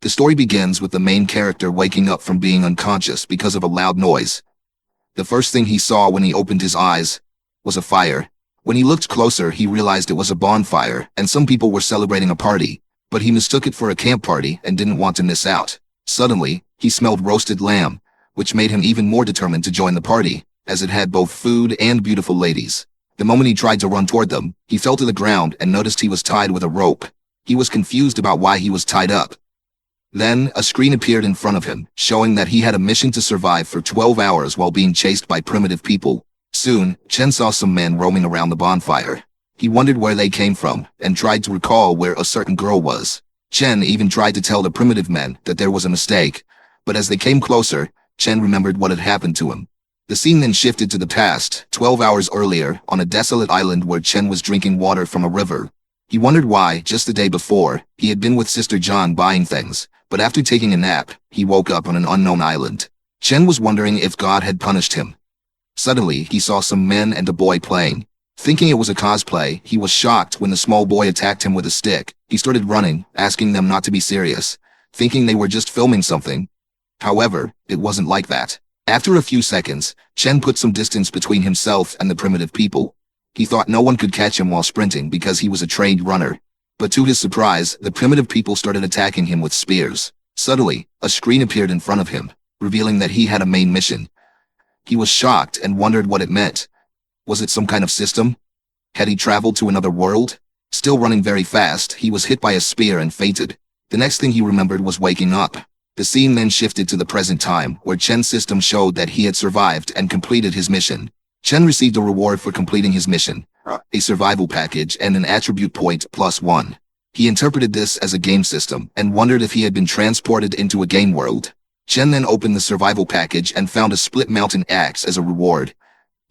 The story begins with the main character waking up from being unconscious because of a loud noise. The first thing he saw when he opened his eyes was a fire. When he looked closer, he realized it was a bonfire, and some people were celebrating a party, but he mistook it for a camp party and didn't want to miss out. Suddenly, he smelled roasted lamb, which made him even more determined to join the party, as it had both food and beautiful ladies. The moment he tried to run toward them, he fell to the ground and noticed he was tied with a rope. He was confused about why he was tied up. Then, a screen appeared in front of him, showing that he had a mission to survive for 12 hours while being chased by primitive people. Soon, Chen saw some men roaming around the bonfire. He wondered where they came from, and tried to recall where a certain girl was. Chen even tried to tell the primitive men that there was a mistake, but as they came closer, Chen remembered what had happened to him. The scene then shifted to the past, 12 hours earlier, on a desolate island where Chen was drinking water from a river. He wondered why, just the day before, he had been with Sister John buying things, but after taking a nap, he woke up on an unknown island. Chen was wondering if God had punished him. Suddenly, he saw some men and a boy playing. Thinking it was a cosplay, he was shocked when the small boy attacked him with a stick. He started running, asking them not to be serious, thinking they were just filming something. However, it wasn't like that. After a few seconds, Chen put some distance between himself and the primitive people. He thought no one could catch him while sprinting because he was a trained runner. But to his surprise, the primitive people started attacking him with spears. Suddenly, a screen appeared in front of him, revealing that he had a main mission. He was shocked and wondered what it meant. Was it some kind of system? Had he traveled to another world? Still running very fast, he was hit by a spear and fainted. The next thing he remembered was waking up. The scene then shifted to the present time, where Chen's system showed that he had survived and completed his mission. Chen received a reward for completing his mission, a survival package and an attribute point +1. He interpreted this as a game system and wondered if he had been transported into a game world. Chen then opened the survival package and found a split mountain axe as a reward.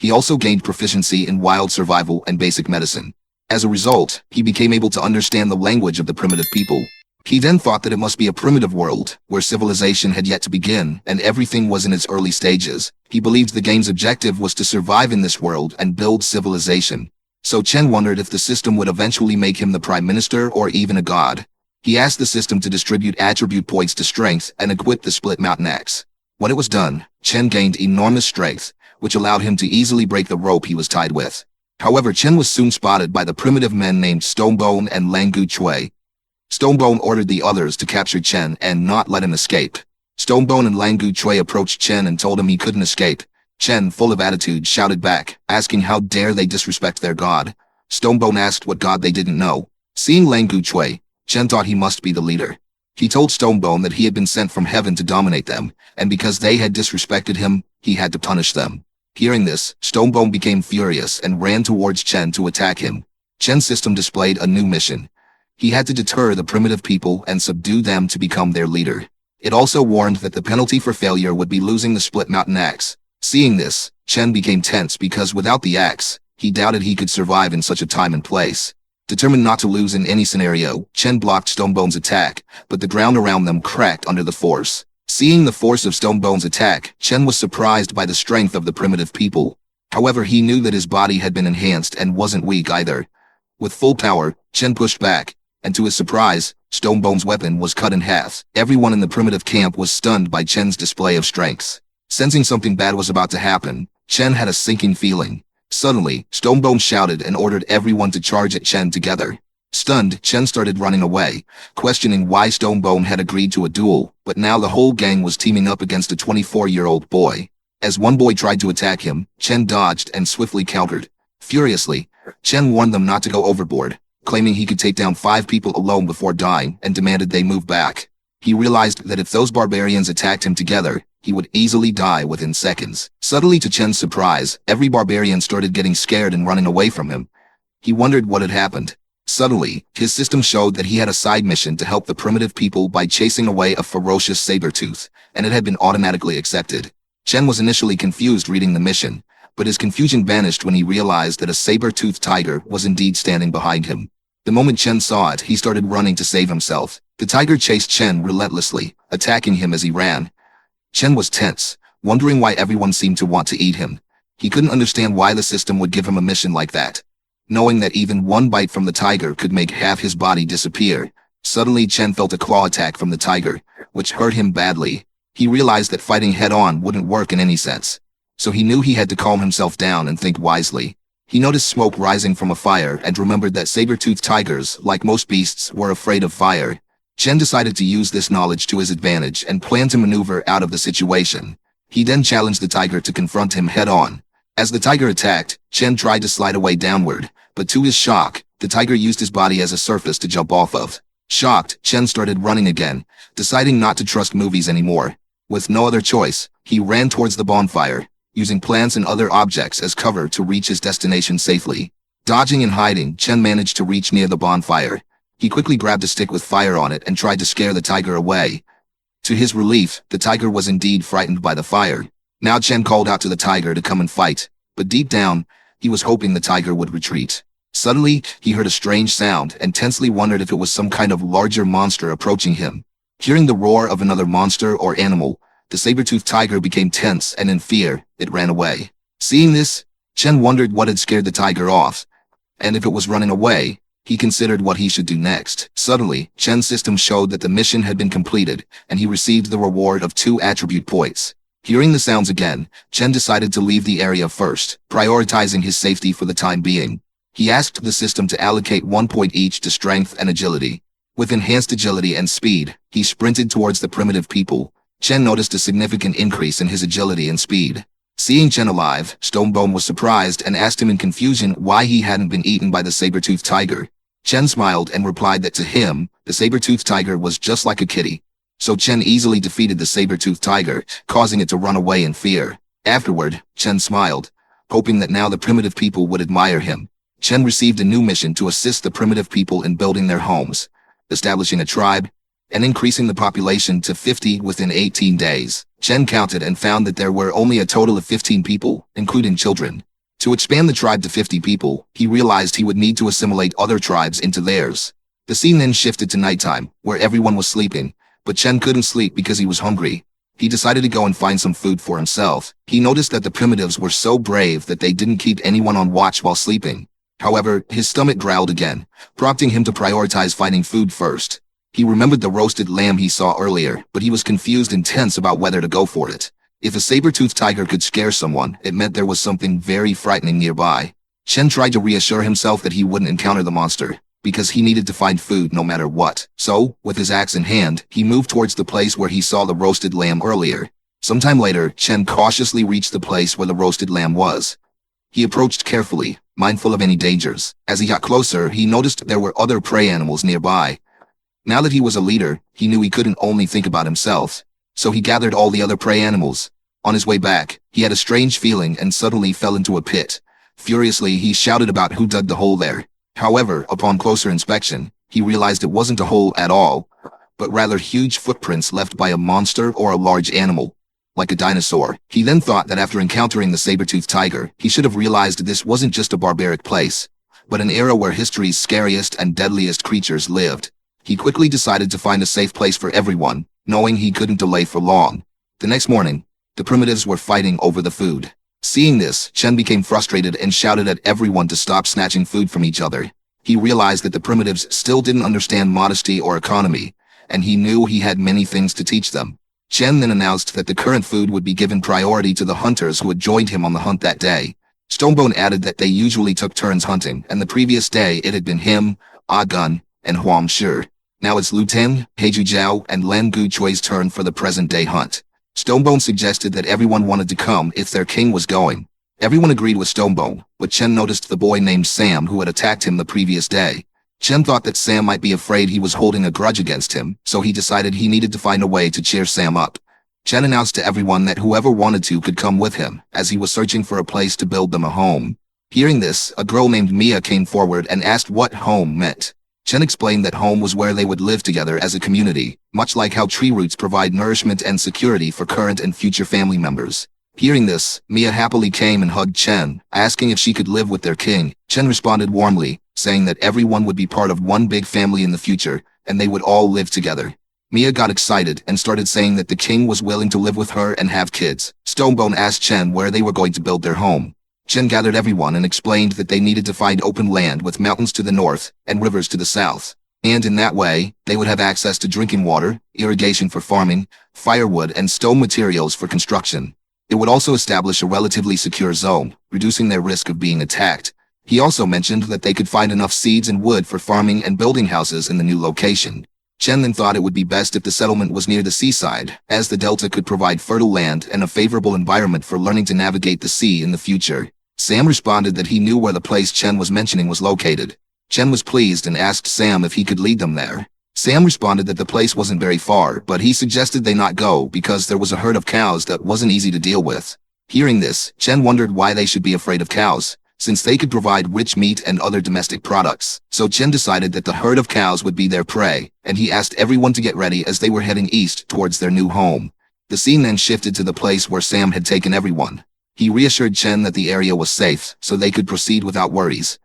He also gained proficiency in wild survival and basic medicine. As a result, he became able to understand the language of the primitive people. He then thought that it must be a primitive world, where civilization had yet to begin and everything was in its early stages. He believed the game's objective was to survive in this world and build civilization. So Chen wondered if the system would eventually make him the prime minister or even a god. He asked the system to distribute attribute points to strength and equip the split mountain axe. When it was done, Chen gained enormous strength, which allowed him to easily break the rope he was tied with. However, Chen was soon spotted by the primitive men named Stonebone and Langu Chui. Stonebone ordered the others to capture Chen and not let him escape. Stonebone and Langu Chui approached Chen and told him he couldn't escape. Chen, full of attitude, shouted back, asking how dare they disrespect their god. Stonebone asked what god they didn't know. Seeing Langu Chui, Chen thought he must be the leader. He told Stonebone that he had been sent from heaven to dominate them, and because they had disrespected him, he had to punish them. Hearing this, Stonebone became furious and ran towards Chen to attack him. Chen's system displayed a new mission. He had to deter the primitive people and subdue them to become their leader. It also warned that the penalty for failure would be losing the split mountain axe. Seeing this, Chen became tense because without the axe, he doubted he could survive in such a time and place. Determined not to lose in any scenario, Chen blocked Stonebone's attack, but the ground around them cracked under the force. Seeing the force of Stonebone's attack, Chen was surprised by the strength of the primitive people. However, he knew that his body had been enhanced and wasn't weak either. With full power, Chen pushed back, and to his surprise, Stonebone's weapon was cut in half. Everyone in the primitive camp was stunned by Chen's display of strength. Sensing something bad was about to happen, Chen had a sinking feeling. Suddenly, Stonebone shouted and ordered everyone to charge at Chen together. Stunned, Chen started running away, questioning why Stonebone had agreed to a duel, but now the whole gang was teaming up against a 24-year-old boy. As one boy tried to attack him, Chen dodged and swiftly countered. Furiously, Chen warned them not to go overboard, claiming he could take down 5 people alone before dying and demanded they move back. He realized that if those barbarians attacked him together, he would easily die within seconds. Suddenly, to Chen's surprise, every barbarian started getting scared and running away from him. He wondered what had happened. Suddenly, his system showed that he had a side mission to help the primitive people by chasing away a ferocious saber-tooth, and it had been automatically accepted. Chen was initially confused reading the mission, but his confusion vanished when he realized that a saber-toothed tiger was indeed standing behind him. The moment Chen saw it, he started running to save himself. The tiger chased Chen relentlessly, attacking him as he ran. Chen was tense, wondering why everyone seemed to want to eat him. He couldn't understand why the system would give him a mission like that. Knowing that even one bite from the tiger could make half his body disappear, Suddenly Chen felt a claw attack from the tiger, which hurt him badly. He realized that fighting head-on wouldn't work in any sense. So he knew he had to calm himself down and think wisely. He noticed smoke rising from a fire and remembered that saber-toothed tigers, like most beasts, were afraid of fire. Chen decided to use this knowledge to his advantage and planned to maneuver out of the situation. He then challenged the tiger to confront him head-on. As the tiger attacked, Chen tried to slide away downward, but to his shock, the tiger used his body as a surface to jump off of. Shocked, Chen started running again, deciding not to trust movies anymore. With no other choice, he ran towards the bonfire, using plants and other objects as cover to reach his destination safely. Dodging and hiding, Chen managed to reach near the bonfire. He quickly grabbed a stick with fire on it and tried to scare the tiger away. To his relief, the tiger was indeed frightened by the fire. Now Chen called out to the tiger to come and fight, but deep down, he was hoping the tiger would retreat. Suddenly, he heard a strange sound and tensely wondered if it was some kind of larger monster approaching him. Hearing the roar of another monster or animal, the saber-toothed tiger became tense and in fear, it ran away. Seeing this, Chen wondered what had scared the tiger off, and if it was running away, he considered what he should do next. Suddenly, Chen's system showed that the mission had been completed, and he received the reward of 2 attribute points. Hearing the sounds again, Chen decided to leave the area first, prioritizing his safety for the time being. He asked the system to allocate 1 point each to strength and agility. With enhanced agility and speed, he sprinted towards the primitive people. Chen noticed a significant increase in his agility and speed. Seeing Chen alive, Stonebone was surprised and asked him in confusion why he hadn't been eaten by the saber-toothed tiger. Chen smiled and replied that to him, the saber-toothed tiger was just like a kitty. So Chen easily defeated the saber-toothed tiger, causing it to run away in fear. Afterward, Chen smiled, hoping that now the primitive people would admire him. Chen received a new mission to assist the primitive people in building their homes, establishing a tribe, and increasing the population to 50 within 18 days. Chen counted and found that there were only a total of 15 people, including children. To expand the tribe to 50 people, he realized he would need to assimilate other tribes into theirs. The scene then shifted to nighttime, where everyone was sleeping, but Chen couldn't sleep because he was hungry. He decided to go and find some food for himself. He noticed that the primitives were so brave that they didn't keep anyone on watch while sleeping. However, his stomach growled again, prompting him to prioritize finding food first. He remembered the roasted lamb he saw earlier, but he was confused and tense about whether to go for it. If a saber-toothed tiger could scare someone, it meant there was something very frightening nearby. Chen tried to reassure himself that he wouldn't encounter the monster, because he needed to find food no matter what. So, with his axe in hand, he moved towards the place where he saw the roasted lamb earlier. Sometime later, Chen cautiously reached the place where the roasted lamb was. He approached carefully, mindful of any dangers. As he got closer, he noticed there were other prey animals nearby. Now that he was a leader, he knew he couldn't only think about himself. So he gathered all the other prey animals. On his way back, he had a strange feeling and suddenly fell into a pit. Furiously, he shouted about who dug the hole there. However, upon closer inspection, he realized it wasn't a hole at all, but rather huge footprints left by a monster or a large animal, like a dinosaur. He then thought that after encountering the saber-toothed tiger, he should have realized this wasn't just a barbaric place, but an era where history's scariest and deadliest creatures lived. He quickly decided to find a safe place for everyone, knowing he couldn't delay for long. The next morning, the primitives were fighting over the food. Seeing this, Chen became frustrated and shouted at everyone to stop snatching food from each other. He realized that the primitives still didn't understand modesty or economy, and he knew he had many things to teach them. Chen then announced that the current food would be given priority to the hunters who had joined him on the hunt that day. Stonebone added that they usually took turns hunting, and the previous day it had been him, Ah Gun, and Huang Shi. Now it's Lu Teng, Heiju Zhao, and Lan Gu Chui's turn for the present-day hunt. Stonebone suggested that everyone wanted to come if their king was going. Everyone agreed with Stonebone, but Chen noticed the boy named Sam who had attacked him the previous day. Chen thought that Sam might be afraid he was holding a grudge against him, so he decided he needed to find a way to cheer Sam up. Chen announced to everyone that whoever wanted to could come with him, as he was searching for a place to build them a home. Hearing this, a girl named Mia came forward and asked what home meant. Chen explained that home was where they would live together as a community, much like how tree roots provide nourishment and security for current and future family members. Hearing this, Mia happily came and hugged Chen, asking if she could live with their king. Chen responded warmly, saying that everyone would be part of one big family in the future, and they would all live together. Mia got excited and started saying that the king was willing to live with her and have kids. Stonebone asked Chen where they were going to build their home. Chen gathered everyone and explained that they needed to find open land with mountains to the north and rivers to the south. And in that way, they would have access to drinking water, irrigation for farming, firewood, and stone materials for construction. It would also establish a relatively secure zone, reducing their risk of being attacked. He also mentioned that they could find enough seeds and wood for farming and building houses in the new location. Chen then thought it would be best if the settlement was near the seaside, as the delta could provide fertile land and a favorable environment for learning to navigate the sea in the future. Sam responded that he knew where the place Chen was mentioning was located. Chen was pleased and asked Sam if he could lead them there. Sam responded that the place wasn't very far, but he suggested they not go because there was a herd of cows that wasn't easy to deal with. Hearing this, Chen wondered why they should be afraid of cows, since they could provide rich meat and other domestic products. So Chen decided that the herd of cows would be their prey, and he asked everyone to get ready as they were heading east towards their new home. The scene then shifted to the place where Sam had taken everyone. He reassured Chen that the area was safe, so they could proceed without worries.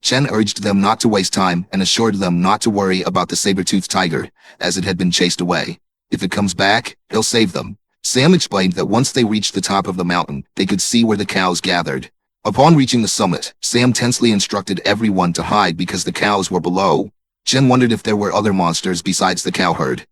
Chen urged them not to waste time and assured them not to worry about the saber-toothed tiger, as it had been chased away. If it comes back, he'll save them. Sam explained that once they reached the top of the mountain, they could see where the cows gathered. Upon reaching the summit, Sam tensely instructed everyone to hide because the cows were below. Chen wondered if there were other monsters besides the cow herd.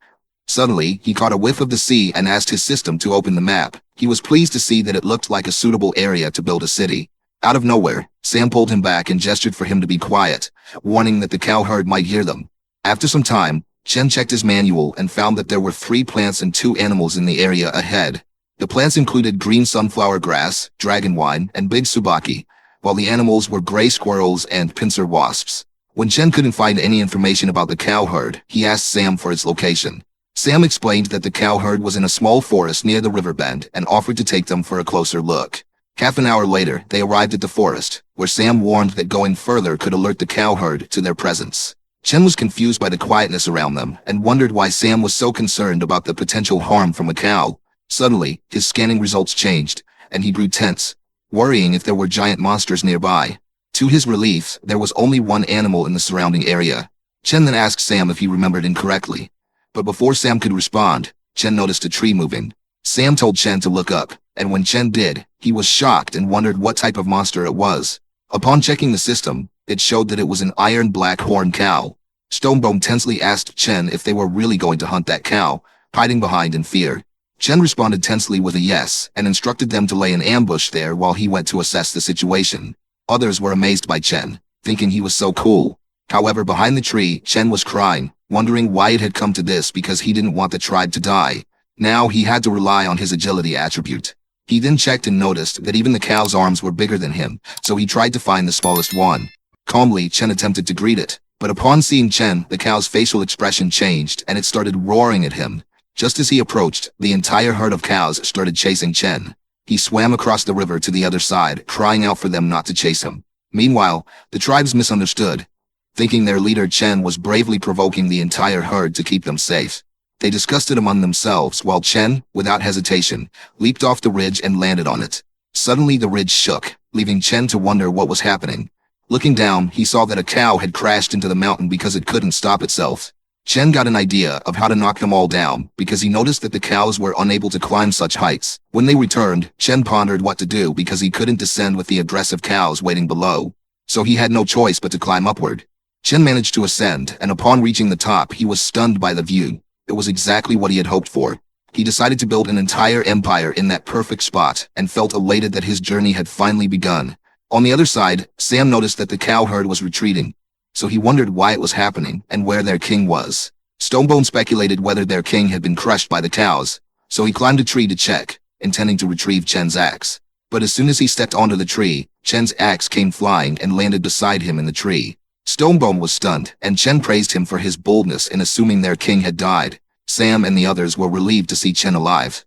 Suddenly, he caught a whiff of the sea and asked his system to open the map. He was pleased to see that it looked like a suitable area to build a city. Out of nowhere, Sam pulled him back and gestured for him to be quiet, warning that the cow herd might hear them. After some time, Chen checked his manual and found that there were 3 plants and 2 animals in the area ahead. The plants included green sunflower grass, dragon wine, and big tsubaki, while the animals were gray squirrels and pincer wasps. When Chen couldn't find any information about the cow herd, he asked Sam for its location. Sam explained that the cow herd was in a small forest near the river bend and offered to take them for a closer look. Half an hour later, they arrived at the forest, where Sam warned that going further could alert the cow herd to their presence. Chen was confused by the quietness around them and wondered why Sam was so concerned about the potential harm from a cow. Suddenly, his scanning results changed, and he grew tense, worrying if there were giant monsters nearby. To his relief, there was only one animal in the surrounding area. Chen then asked Sam if he remembered incorrectly. But before Sam could respond, Chen noticed a tree moving. Sam told Chen to look up, and when Chen did, he was shocked and wondered what type of monster it was. Upon checking the system, it showed that it was an iron black horn cow. Stonebone tensely asked Chen if they were really going to hunt that cow, hiding behind in fear. Chen responded tensely with a yes, and instructed them to lay an ambush there while he went to assess the situation. Others were amazed by Chen, thinking he was so cool. However, behind the tree, Chen was crying, wondering why it had come to this because he didn't want the tribe to die. Now he had to rely on his agility attribute. He then checked and noticed that even the cow's arms were bigger than him, so he tried to find the smallest one. Calmly, Chen attempted to greet it, but upon seeing Chen, the cow's facial expression changed and it started roaring at him. Just as he approached, the entire herd of cows started chasing Chen. He swam across the river to the other side, crying out for them not to chase him. Meanwhile, the tribes misunderstood, thinking their leader Chen was bravely provoking the entire herd to keep them safe. They discussed it among themselves while Chen, without hesitation, leaped off the ridge and landed on it. Suddenly the ridge shook, leaving Chen to wonder what was happening. Looking down, he saw that a cow had crashed into the mountain because it couldn't stop itself. Chen got an idea of how to knock them all down because he noticed that the cows were unable to climb such heights. When they returned, Chen pondered what to do because he couldn't descend with the aggressive cows waiting below. So he had no choice but to climb upward. Chen managed to ascend, and upon reaching the top, he was stunned by the view. It was exactly what he had hoped for. He decided to build an entire empire in that perfect spot and felt elated that his journey had finally begun. On the other side, Sam noticed that the cow herd was retreating, so he wondered why it was happening and where their king was. Stonebone speculated whether their king had been crushed by the cows, so he climbed a tree to check, intending to retrieve Chen's axe. But as soon as he stepped onto the tree, Chen's axe came flying and landed beside him in the tree. Stonebone was stunned, and Chen praised him for his boldness in assuming their king had died. Sam and the others were relieved to see Chen alive.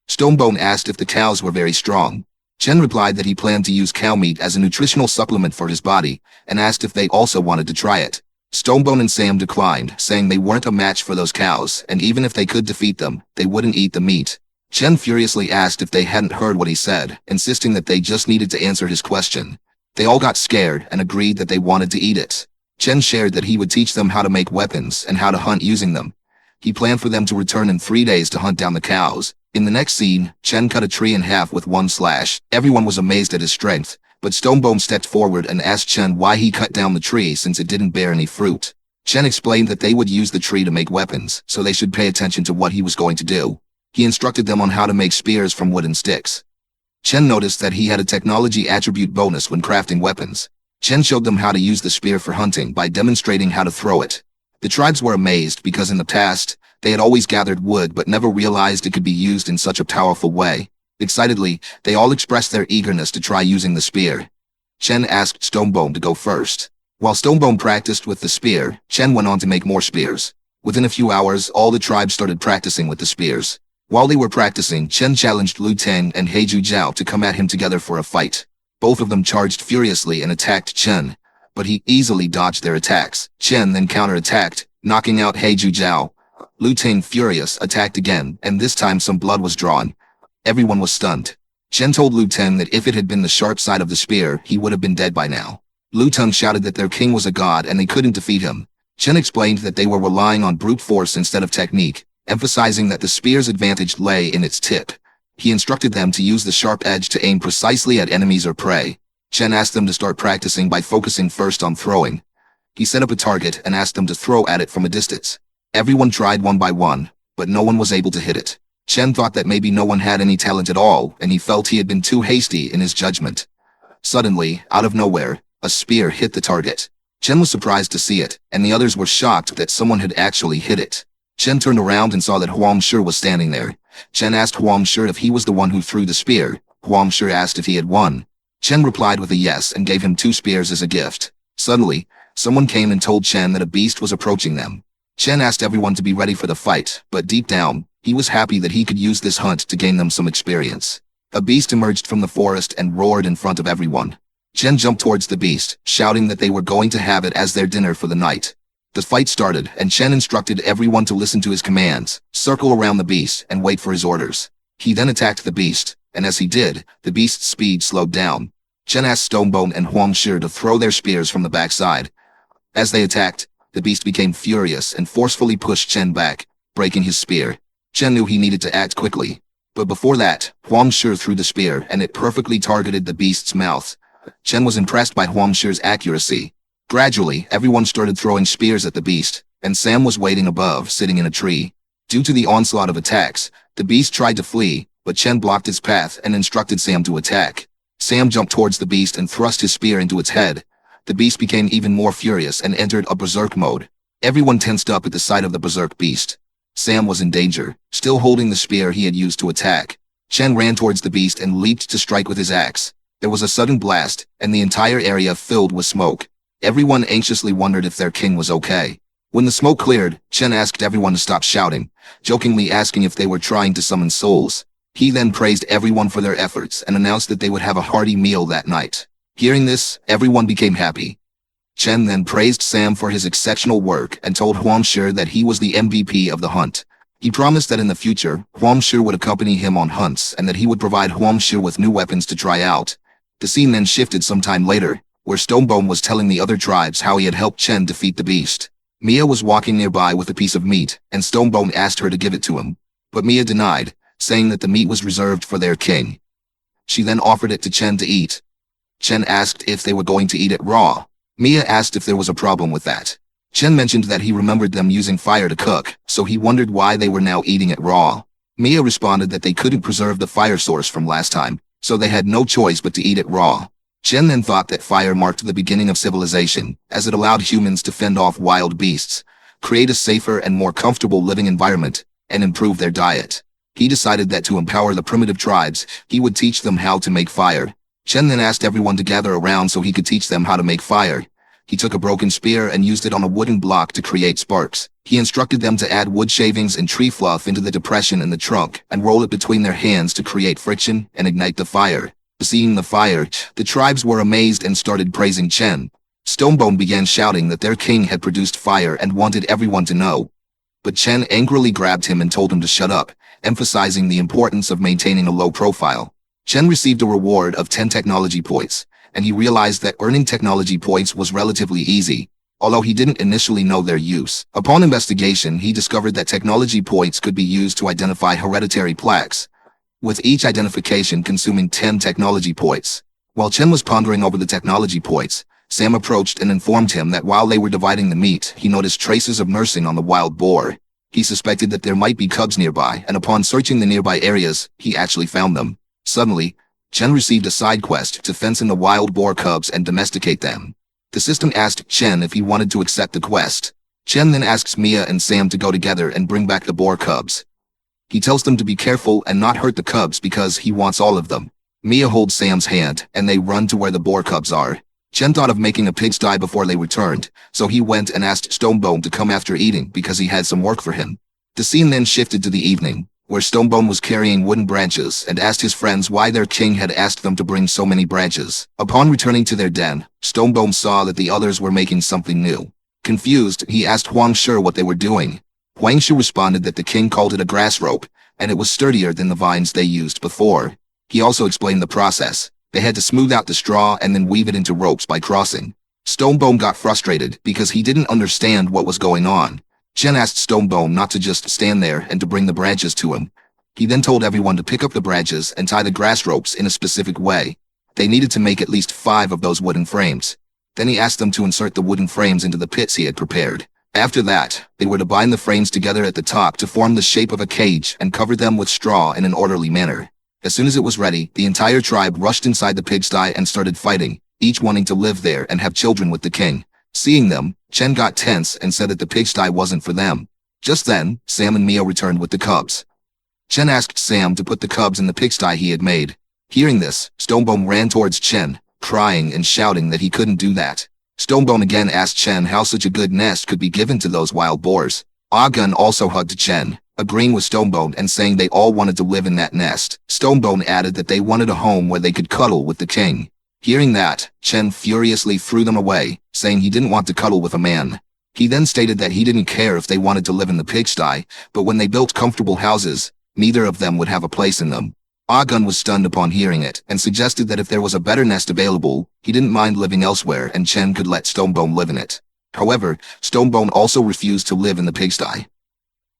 Stonebone asked if the cows were very strong. Chen replied that he planned to use cow meat as a nutritional supplement for his body, and asked if they also wanted to try it. Stonebone and Sam declined, saying they weren't a match for those cows, and even if they could defeat them, they wouldn't eat the meat. Chen furiously asked if they hadn't heard what he said, insisting that they just needed to answer his question. They all got scared and agreed that they wanted to eat it. Chen shared that he would teach them how to make weapons and how to hunt using them. He planned for them to return in 3 days to hunt down the cows. In the next scene, Chen cut a tree in half with one slash. Everyone was amazed at his strength, but Stonebone stepped forward and asked Chen why he cut down the tree since it didn't bear any fruit. Chen explained that they would use the tree to make weapons, so they should pay attention to what he was going to do. He instructed them on how to make spears from wooden sticks. Chen noticed that he had a technology attribute bonus when crafting weapons. Chen showed them how to use the spear for hunting by demonstrating how to throw it. The tribes were amazed because in the past, they had always gathered wood but never realized it could be used in such a powerful way. Excitedly, they all expressed their eagerness to try using the spear. Chen asked Stonebone to go first. While Stonebone practiced with the spear, Chen went on to make more spears. Within a few hours, all the tribes started practicing with the spears. While they were practicing, Chen challenged Lu Teng and Heiju Zhao to come at him together for a fight. Both of them charged furiously and attacked Chen, but he easily dodged their attacks. Chen then counterattacked, knocking out Heiju Zhao. Lu Teng, furious, attacked again, and this time some blood was drawn. Everyone was stunned. Chen told Lu Teng that if it had been the sharp side of the spear, he would have been dead by now. Lu Teng shouted that their king was a god and they couldn't defeat him. Chen explained that they were relying on brute force instead of technique, emphasizing that the spear's advantage lay in its tip. He instructed them to use the sharp edge to aim precisely at enemies or prey. Chen asked them to start practicing by focusing first on throwing. He set up a target and asked them to throw at it from a distance. Everyone tried one by one, but no one was able to hit it. Chen thought that maybe no one had any talent at all, and he felt he had been too hasty in his judgment. Suddenly, out of nowhere, a spear hit the target. Chen was surprised to see it, and the others were shocked that someone had actually hit it. Chen turned around and saw that Huang Shi was standing there. Chen asked Huang Shi if he was the one who threw the spear. Huang Shi asked if he had won. Chen replied with a yes and gave him 2 spears as a gift. Suddenly, someone came and told Chen that a beast was approaching them. Chen asked everyone to be ready for the fight, but deep down, he was happy that he could use this hunt to gain them some experience. A beast emerged from the forest and roared in front of everyone. Chen jumped towards the beast, shouting that they were going to have it as their dinner for the night. The fight started, and Chen instructed everyone to listen to his commands, circle around the beast, and wait for his orders. He then attacked the beast, and as he did, the beast's speed slowed down. Chen asked Stonebone and Huang Shi to throw their spears from the backside. As they attacked, the beast became furious and forcefully pushed Chen back, breaking his spear. Chen knew he needed to act quickly. But before that, Huang Shi threw the spear and it perfectly targeted the beast's mouth. Chen was impressed by Huang Shi's accuracy. Gradually, everyone started throwing spears at the beast, and Sam was waiting above, sitting in a tree. Due to the onslaught of attacks, the beast tried to flee, but Chen blocked its path and instructed Sam to attack. Sam jumped towards the beast and thrust his spear into its head. The beast became even more furious and entered a berserk mode. Everyone tensed up at the sight of the berserk beast. Sam was in danger, still holding the spear he had used to attack. Chen ran towards the beast and leaped to strike with his axe. There was a sudden blast, and the entire area filled with smoke. Everyone anxiously wondered if their king was okay. When the smoke cleared, Chen asked everyone to stop shouting, jokingly asking if they were trying to summon souls. He then praised everyone for their efforts and announced that they would have a hearty meal that night. Hearing this, everyone became happy. Chen then praised Sam for his exceptional work and told Huang Shi that he was the MVP of the hunt. He promised that in the future, Huang Shi would accompany him on hunts and that he would provide Huang Shi with new weapons to try out. The scene then shifted some time later, where Stonebone was telling the other tribes how he had helped Chen defeat the beast. Mia was walking nearby with a piece of meat, and Stonebone asked her to give it to him. But Mia denied, saying that the meat was reserved for their king. She then offered it to Chen to eat. Chen asked if they were going to eat it raw. Mia asked if there was a problem with that. Chen mentioned that he remembered them using fire to cook, so he wondered why they were now eating it raw. Mia responded that they couldn't preserve the fire source from last time, so they had no choice but to eat it raw. Chen then thought that fire marked the beginning of civilization, as it allowed humans to fend off wild beasts, create a safer and more comfortable living environment, and improve their diet. He decided that to empower the primitive tribes, he would teach them how to make fire. Chen then asked everyone to gather around so he could teach them how to make fire. He took a broken spear and used it on a wooden block to create sparks. He instructed them to add wood shavings and tree fluff into the depression in the trunk and roll it between their hands to create friction and ignite the fire. Seeing the fire, the tribes were amazed and started praising Chen. Stonebone began shouting that their king had produced fire and wanted everyone to know. But Chen angrily grabbed him and told him to shut up, emphasizing the importance of maintaining a low profile. Chen received a reward of 10 technology points, and he realized that earning technology points was relatively easy, although he didn't initially know their use. Upon investigation, he discovered that technology points could be used to identify hereditary plaques, with each identification consuming 10 technology points. While Chen was pondering over the technology points, Sam approached and informed him that while they were dividing the meat, he noticed traces of nursing on the wild boar. He suspected that there might be cubs nearby, and upon searching the nearby areas, he actually found them. Suddenly, Chen received a side quest to fence in the wild boar cubs and domesticate them. The system asked Chen if he wanted to accept the quest. Chen then asks Mia and Sam to go together and bring back the boar cubs. He tells them to be careful and not hurt the cubs because he wants all of them. Mia holds Sam's hand, and they run to where the boar cubs are. Chen thought of making a pigsty before they returned, so he went and asked Stonebone to come after eating because he had some work for him. The scene then shifted to the evening, where Stonebone was carrying wooden branches and asked his friends why their king had asked them to bring so many branches. Upon returning to their den, Stonebone saw that the others were making something new. Confused, he asked Huang Shi what they were doing. Huang Shi responded that the king called it a grass rope, and it was sturdier than the vines they used before. He also explained the process. They had to smooth out the straw and then weave it into ropes by crossing. Stonebone got frustrated because he didn't understand what was going on. Chen asked Stonebone not to just stand there and to bring the branches to him. He then told everyone to pick up the branches and tie the grass ropes in a specific way. They needed to make at least 5 of those wooden frames. Then he asked them to insert the wooden frames into the pits he had prepared. After that, they were to bind the frames together at the top to form the shape of a cage and cover them with straw in an orderly manner. As soon as it was ready, the entire tribe rushed inside the pigsty and started fighting, each wanting to live there and have children with the king. Seeing them, Chen got tense and said that the pigsty wasn't for them. Just then, Sam and Mia returned with the cubs. Chen asked Sam to put the cubs in the pigsty he had made. Hearing this, Stonebone ran towards Chen, crying and shouting that he couldn't do that. Stonebone again asked Chen how such a good nest could be given to those wild boars. Ah-gun also hugged Chen, agreeing with Stonebone and saying they all wanted to live in that nest. Stonebone added that they wanted a home where they could cuddle with the king. Hearing that, Chen furiously threw them away, saying he didn't want to cuddle with a man. He then stated that he didn't care if they wanted to live in the pigsty, but when they built comfortable houses, neither of them would have a place in them. Ah-gun was stunned upon hearing it, and suggested that if there was a better nest available, he didn't mind living elsewhere and Chen could let Stonebone live in it. However, Stonebone also refused to live in the pigsty.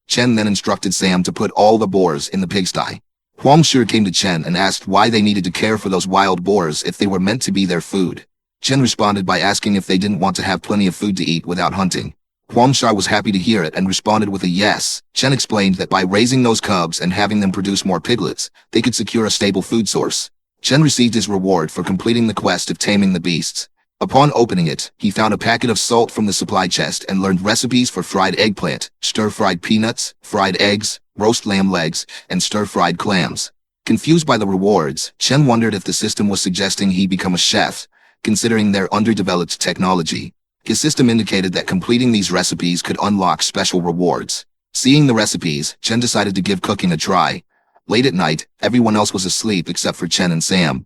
Chen then instructed Sam to put all the boars in the pigsty. Huang Shi came to Chen and asked why they needed to care for those wild boars if they were meant to be their food. Chen responded by asking if they didn't want to have plenty of food to eat without hunting. Huang Shi was happy to hear it and responded with a yes. Chen explained that by raising those cubs and having them produce more piglets, they could secure a stable food source. Chen received his reward for completing the quest of taming the beasts. Upon opening it, he found a packet of salt from the supply chest and learned recipes for fried eggplant, stir-fried peanuts, fried eggs, roast lamb legs, and stir-fried clams. Confused by the rewards, Chen wondered if the system was suggesting he become a chef, considering their underdeveloped technology. His system indicated that completing these recipes could unlock special rewards. Seeing the recipes, Chen decided to give cooking a try. Late at night, everyone else was asleep except for Chen and Sam.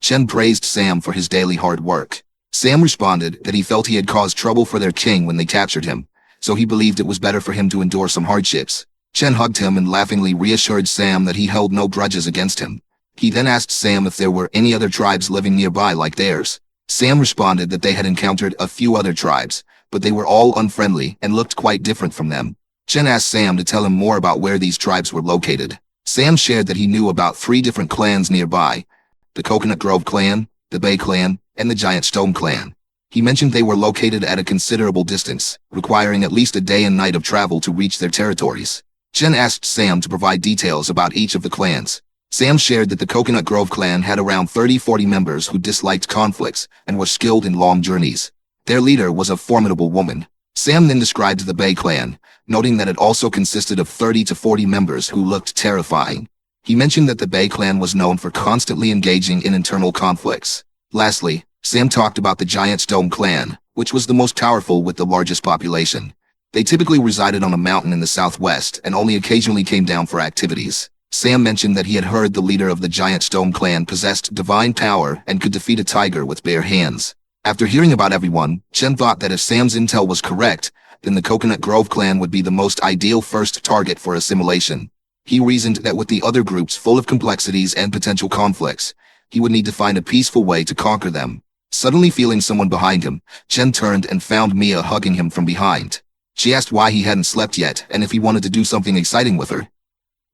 Chen praised Sam for his daily hard work. Sam responded that he felt he had caused trouble for their king when they captured him, so he believed it was better for him to endure some hardships. Chen hugged him and laughingly reassured Sam that he held no grudges against him. He then asked Sam if there were any other tribes living nearby like theirs. Sam responded that they had encountered a few other tribes, but they were all unfriendly and looked quite different from them. Chen asked Sam to tell him more about where these tribes were located. Sam shared that he knew about 3 different clans nearby: the Coconut Grove clan, the Bay clan, and the Giant Stone clan. He mentioned they were located at a considerable distance, requiring at least a day and night of travel to reach their territories. Chen asked Sam to provide details about each of the clans. Sam shared that the Coconut Grove clan had around 30-40 members who disliked conflicts and were skilled in long journeys. Their leader was a formidable woman. Sam then described the Bay clan, noting that it also consisted of 30 to 40 members who looked terrifying. He mentioned that the Bay clan was known for constantly engaging in internal conflicts. Lastly, Sam talked about the Giant Stone clan, which was the most powerful with the largest population. They typically resided on a mountain in the southwest and only occasionally came down for activities. Sam mentioned that he had heard the leader of the Giant Stone clan possessed divine power and could defeat a tiger with bare hands. After hearing about everyone, Chen thought that if Sam's intel was correct, then the Coconut Grove clan would be the most ideal first target for assimilation. He reasoned that with the other groups full of complexities and potential conflicts, he would need to find a peaceful way to conquer them. Suddenly feeling someone behind him, Chen turned and found Mia hugging him from behind. She asked why he hadn't slept yet and if he wanted to do something exciting with her.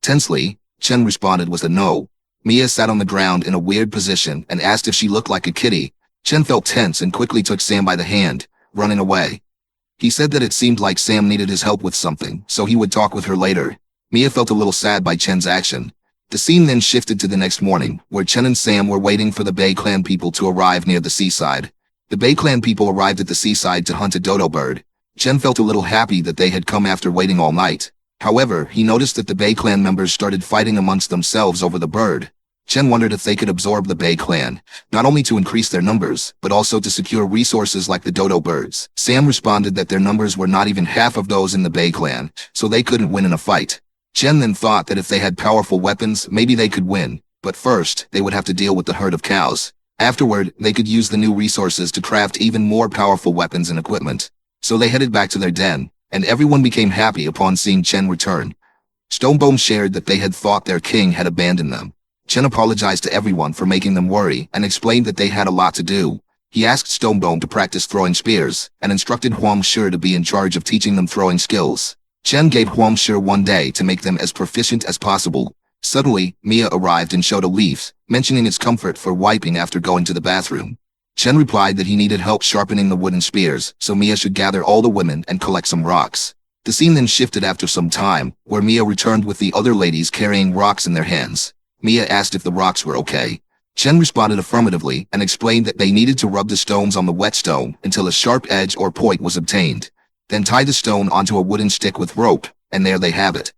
Tensely, Chen responded with a no. Mia sat on the ground in a weird position and asked if she looked like a kitty, Chen felt tense and quickly took Sam by the hand, running away. He said that it seemed like Sam needed his help with something, so he would talk with her later. Mia felt a little sad by Chen's action. The scene then shifted to the next morning, where Chen and Sam were waiting for the Bay Clan people to arrive near the seaside. The Bay Clan people arrived at the seaside to hunt a dodo bird. Chen felt a little happy that they had come after waiting all night. However, he noticed that the Bay Clan members started fighting amongst themselves over the bird. Chen wondered if they could absorb the Bay Clan, not only to increase their numbers, but also to secure resources like the dodo birds. Sam responded that their numbers were not even half of those in the Bay Clan, so they couldn't win in a fight. Chen then thought that if they had powerful weapons, maybe they could win, but first, they would have to deal with the herd of cows. Afterward, they could use the new resources to craft even more powerful weapons and equipment. So they headed back to their den, and everyone became happy upon seeing Chen return. Stonebone shared that they had thought their king had abandoned them. Chen apologized to everyone for making them worry and explained that they had a lot to do. He asked Stonebone to practice throwing spears and instructed Huang Shi to be in charge of teaching them throwing skills. Chen gave Huang Shi one day to make them as proficient as possible. Suddenly, Mia arrived and showed a leaf, mentioning its comfort for wiping after going to the bathroom. Chen replied that he needed help sharpening the wooden spears, so Mia should gather all the women and collect some rocks. The scene then shifted after some time, where Mia returned with the other ladies carrying rocks in their hands. Mia asked if the rocks were okay. Chen responded affirmatively and explained that they needed to rub the stones on the wet stone until a sharp edge or point was obtained. Then tie the stone onto a wooden stick with rope, and there they have it.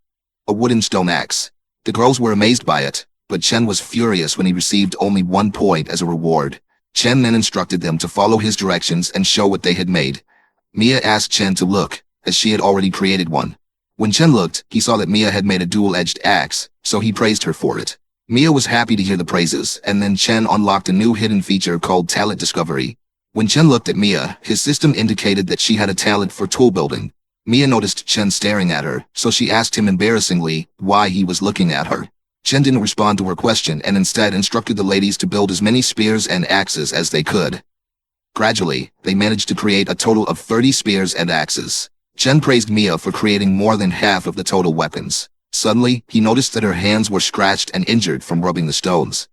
A wooden stone axe. The girls were amazed by it, but Chen was furious when he received only 1 point as a reward. Chen then instructed them to follow his directions and show what they had made. Mia asked Chen to look, as she had already created one. When Chen looked, he saw that Mia had made a dual-edged axe, so he praised her for it. Mia was happy to hear the praises, and then Chen unlocked a new hidden feature called Talent Discovery. When Chen looked at Mia, his system indicated that she had a talent for tool building. Mia noticed Chen staring at her, so she asked him embarrassingly why he was looking at her. Chen didn't respond to her question and instead instructed the ladies to build as many spears and axes as they could. Gradually, they managed to create a total of 30 spears and axes. Chen praised Mia for creating more than half of the total weapons. Suddenly, he noticed that her hands were scratched and injured from rubbing the stones.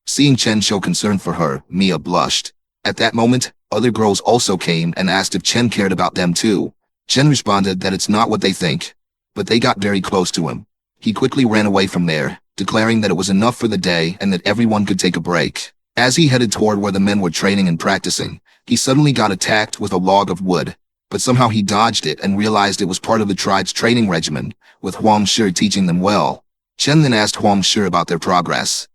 Seeing Chen show concern for her, Mia blushed. At that moment, other girls also came and asked if Chen cared about them too. Chen responded that it's not what they think, but they got very close to him. He quickly ran away from there, declaring that it was enough for the day and that everyone could take a break. As he headed toward where the men were training and practicing, he suddenly got attacked with a log of wood, but somehow he dodged it and realized it was part of the tribe's training regimen, with Huang Shi teaching them well. Chen then asked Huang Shi about their progress.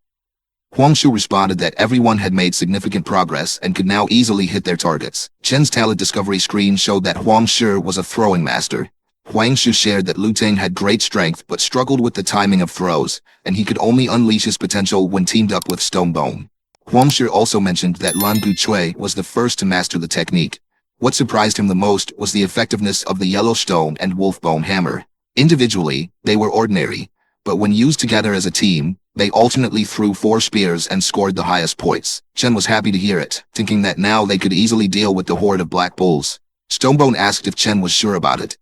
Huang Shi responded that everyone had made significant progress and could now easily hit their targets. Chen's talent discovery screen showed that Huang Shi was a throwing master. Huang Shi shared that Lu Ting had great strength but struggled with the timing of throws, and he could only unleash his potential when teamed up with Stonebone. Huang Shi also mentioned that Lan Gu Chui was the first to master the technique. What surprised him the most was the effectiveness of the yellow stone and wolfbone hammer. Individually, they were ordinary, but when used together as a team, they alternately threw 4 spears and scored the highest points. Chen was happy to hear it, thinking that now they could easily deal with the horde of black bulls. Stonebone asked if Chen was sure about it.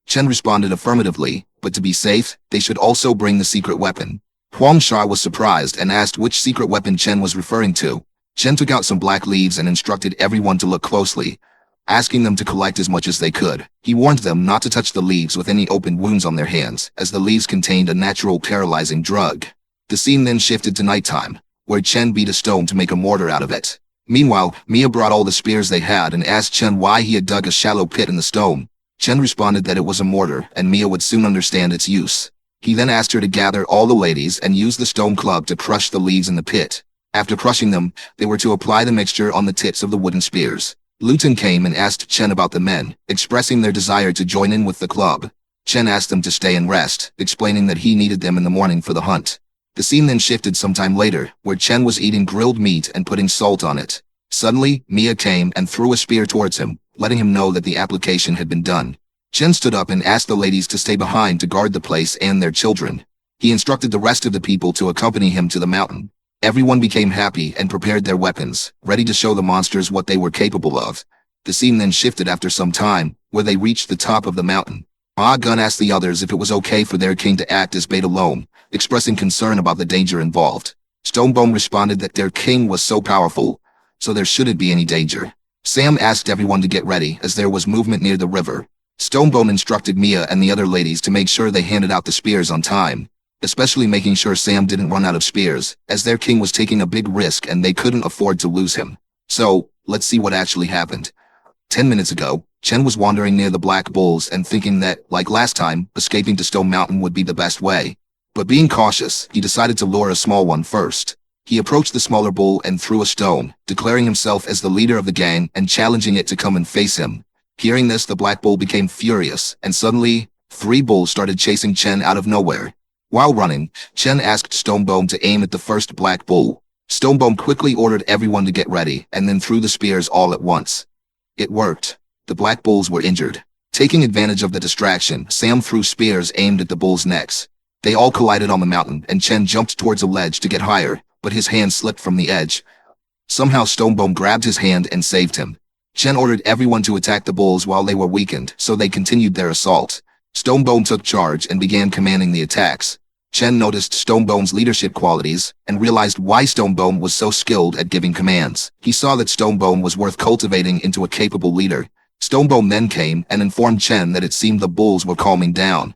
Chen responded affirmatively, but to be safe, they should also bring the secret weapon. Huang Shi was surprised and asked which secret weapon Chen was referring to. Chen took out some black leaves and instructed everyone to look closely, asking them to collect as much as they could. He warned them not to touch the leaves with any open wounds on their hands, as the leaves contained a natural paralyzing drug. The scene then shifted to nighttime, where Chen beat a stone to make a mortar out of it. Meanwhile, Mia brought all the spears they had and asked Chen why he had dug a shallow pit in the stone. Chen responded that it was a mortar, and Mia would soon understand its use. He then asked her to gather all the ladies and use the stone club to crush the leaves in the pit. After crushing them, they were to apply the mixture on the tips of the wooden spears. Lu Ting came and asked Chen about the men, expressing their desire to join in with the club. Chen asked them to stay and rest, explaining that he needed them in the morning for the hunt. The scene then shifted sometime later, where Chen was eating grilled meat and putting salt on it. Suddenly, Mia came and threw a spear towards him, letting him know that the application had been done. Chen stood up and asked the ladies to stay behind to guard the place and their children. He instructed the rest of the people to accompany him to the mountain. Everyone became happy and prepared their weapons, ready to show the monsters what they were capable of. The scene then shifted after some time, where they reached the top of the mountain. Ah Gun asked the others if it was okay for their king to act as bait alone, expressing concern about the danger involved. Stonebone responded that their king was so powerful, so there shouldn't be any danger. Sam asked everyone to get ready as there was movement near the river. Stonebone instructed Mia and the other ladies to make sure they handed out the spears on time, especially making sure Sam didn't run out of spears, as their king was taking a big risk and they couldn't afford to lose him. So, let's see what actually happened. 10 minutes ago, Chen was wandering near the Black Bulls and thinking that, like last time, escaping to Stone Mountain would be the best way. But being cautious, he decided to lure a small one first. He approached the smaller bull and threw a stone, declaring himself as the leader of the gang and challenging it to come and face him. Hearing this, the Black Bull became furious, and suddenly, 3 bulls started chasing Chen out of nowhere. While running, Chen asked Stonebone to aim at the first Black Bull. Stonebone quickly ordered everyone to get ready and then threw the spears all at once. It worked. The Black Bulls were injured. Taking advantage of the distraction, Sam threw spears aimed at the bulls' necks. They all collided on the mountain, and Chen jumped towards a ledge to get higher, but his hand slipped from the edge. Somehow Stonebone grabbed his hand and saved him. Chen ordered everyone to attack the bulls while they were weakened, so they continued their assault. Stonebone took charge and began commanding the attacks. Chen noticed Stonebone's leadership qualities and realized why Stonebone was so skilled at giving commands. He saw that Stonebone was worth cultivating into a capable leader. Stonebone then came and informed Chen that it seemed the bulls were calming down.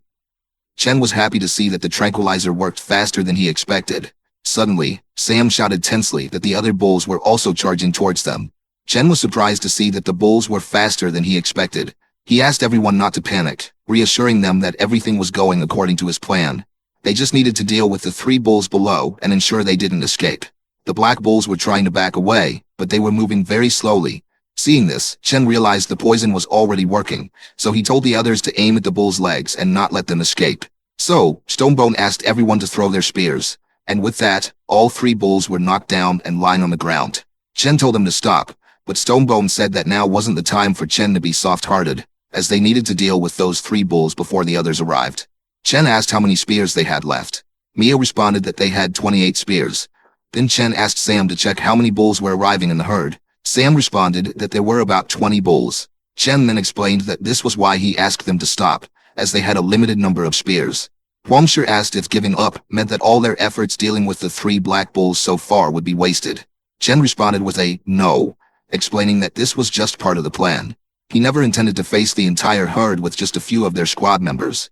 Chen was happy to see that the tranquilizer worked faster than he expected. Suddenly, Sam shouted tensely that the other bulls were also charging towards them. Chen was surprised to see that the bulls were faster than he expected. He asked everyone not to panic, reassuring them that everything was going according to his plan. They just needed to deal with the 3 bulls below and ensure they didn't escape. The Black Bulls were trying to back away, but they were moving very slowly. Seeing this, Chen realized the poison was already working, so he told the others to aim at the bulls' legs and not let them escape. So, Stonebone asked everyone to throw their spears, and with that, all 3 bulls were knocked down and lying on the ground. Chen told them to stop, but Stonebone said that now wasn't the time for Chen to be soft-hearted, as they needed to deal with those 3 bulls before the others arrived. Chen asked how many spears they had left. Mia responded that they had 28 spears. Then Chen asked Sam to check how many bulls were arriving in the herd. Sam responded that there were about 20 bulls. Chen then explained that this was why he asked them to stop, as they had a limited number of spears. Huangshi asked if giving up meant that all their efforts dealing with the 3 Black Bulls so far would be wasted. Chen responded with a no, explaining that this was just part of the plan. He never intended to face the entire herd with just a few of their squad members.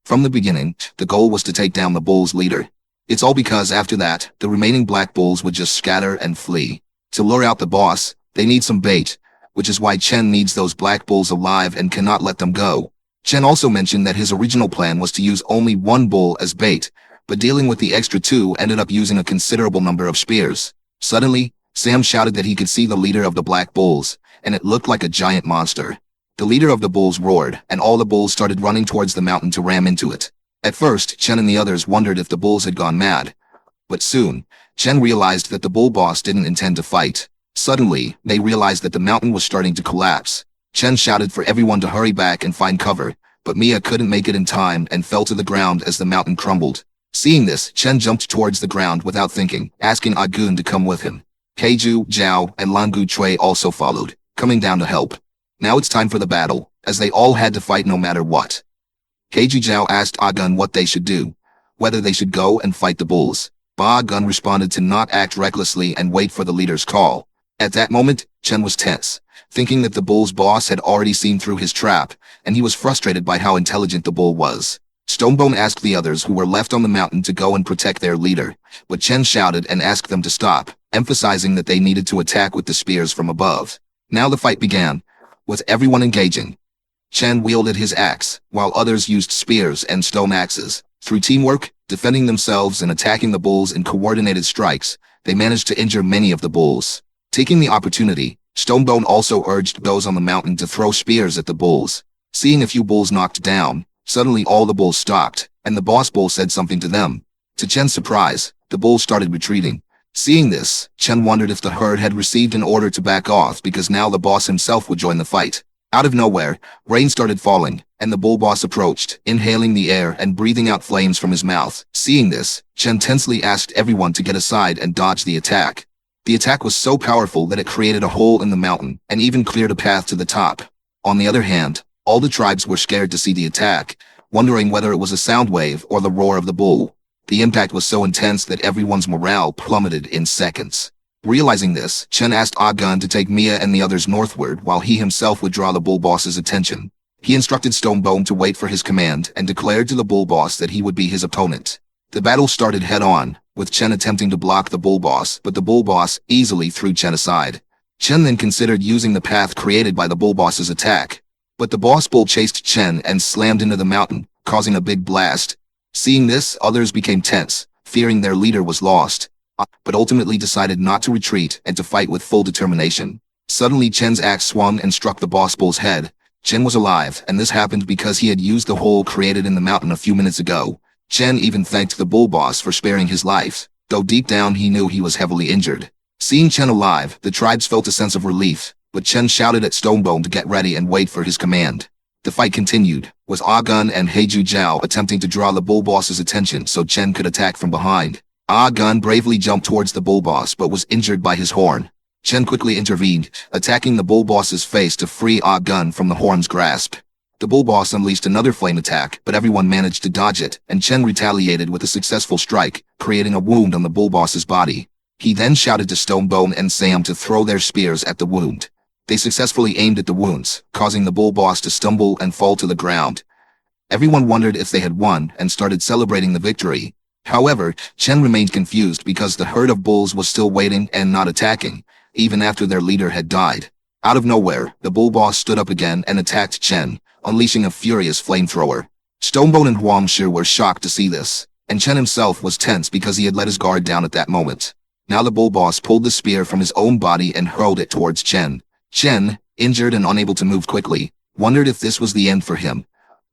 From the beginning, the goal was to take down the Bulls' leader. It's all because after that, the remaining Black Bulls would just scatter and flee. To lure out the boss, they need some bait, which is why Chen needs those Black Bulls alive and cannot let them go. Chen also mentioned that his original plan was to use only 1 bull as bait, but dealing with the extra 2 ended up using a considerable number of spears. Suddenly, Sam shouted that he could see the leader of the Black Bulls, and it looked like a giant monster. The leader of the bulls roared, and all the bulls started running towards the mountain to ram into it. At first, Chen and the others wondered if the bulls had gone mad. But soon, Chen realized that the bull boss didn't intend to fight. Suddenly, they realized that the mountain was starting to collapse. Chen shouted for everyone to hurry back and find cover, but Mia couldn't make it in time and fell to the ground as the mountain crumbled. Seeing this, Chen jumped towards the ground without thinking, asking Agun to come with him. Keiju, Zhao, and Langu Chui also followed, coming down to help. Now it's time for the battle, as they all had to fight no matter what. Keiju Zhao asked Agun what they should do, whether they should go and fight the bulls. Ba Gun responded to not act recklessly and wait for the leader's call. At that moment, Chen was tense, thinking that the bull's boss had already seen through his trap, and he was frustrated by how intelligent the bull was. Stonebone asked the others who were left on the mountain to go and protect their leader, but Chen shouted and asked them to stop, emphasizing that they needed to attack with the spears from above. Now the fight began, with everyone engaging. Chen wielded his axe, while others used spears and stone axes. Through teamwork, defending themselves and attacking the bulls in coordinated strikes, they managed to injure many of the bulls. Taking the opportunity, Stonebone also urged those on the mountain to throw spears at the bulls. Seeing a few bulls knocked down, suddenly all the bulls stopped, and the boss bull said something to them. To Chen's surprise, the bulls started retreating. Seeing this, Chen wondered if the herd had received an order to back off because now the boss himself would join the fight. Out of nowhere, rain started falling, and the bull boss approached, inhaling the air and breathing out flames from his mouth. Seeing this, Chen tensely asked everyone to get aside and dodge the attack. The attack was so powerful that it created a hole in the mountain and even cleared a path to the top. On the other hand, all the tribes were scared to see the attack, wondering whether it was a sound wave or the roar of the bull. The impact was so intense that everyone's morale plummeted in seconds. Realizing this, Chen asked Ah-gun to take Mia and the others northward while he himself would draw the bull boss's attention. He instructed Stonebone to wait for his command and declared to the bull boss that he would be his opponent. The battle started head-on, with Chen attempting to block the bull boss, but the bull boss easily threw Chen aside. Chen then considered using the path created by the bull boss's attack. But the boss bull chased Chen and slammed into the mountain, causing a big blast. Seeing this, others became tense, fearing their leader was lost, but ultimately decided not to retreat and to fight with full determination. Suddenly Chen's axe swung and struck the boss bull's head. Chen was alive, and this happened because he had used the hole created in the mountain a few minutes ago. Chen even thanked the bull boss for sparing his life, though deep down he knew he was heavily injured. Seeing Chen alive, the tribes felt a sense of relief, but Chen shouted at Stonebone to get ready and wait for his command. The fight continued, with Ah-gun and Heiju Zhao attempting to draw the bull boss's attention so Chen could attack from behind. Ah-gun bravely jumped towards the bull boss but was injured by his horn. Chen quickly intervened, attacking the bull boss's face to free Ah-gun from the horn's grasp. The bull boss unleashed another flame attack, but everyone managed to dodge it, and Chen retaliated with a successful strike, creating a wound on the bull boss's body. He then shouted to Stonebone and Sam to throw their spears at the wound. They successfully aimed at the wounds, causing the bull boss to stumble and fall to the ground. Everyone wondered if they had won and started celebrating the victory. However, Chen remained confused because the herd of bulls was still waiting and not attacking, even after their leader had died. Out of nowhere, the bull boss stood up again and attacked Chen, unleashing a furious flamethrower. Stonebone and Huang Shi were shocked to see this, and Chen himself was tense because he had let his guard down at that moment. Now the bull boss pulled the spear from his own body and hurled it towards Chen. Chen, injured and unable to move quickly, wondered if this was the end for him.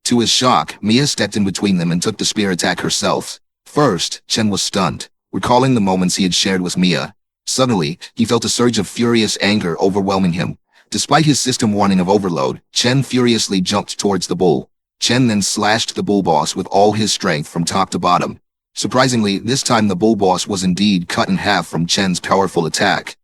To his shock, Mia stepped in between them and took the spear attack herself. First, Chen was stunned, recalling the moments he had shared with Mia. Suddenly, he felt a surge of furious anger overwhelming him. Despite his system warning of overload, Chen furiously jumped towards the bull. Chen then slashed the bull boss with all his strength from top to bottom. Surprisingly, this time the bull boss was indeed cut in half from Chen's powerful attack.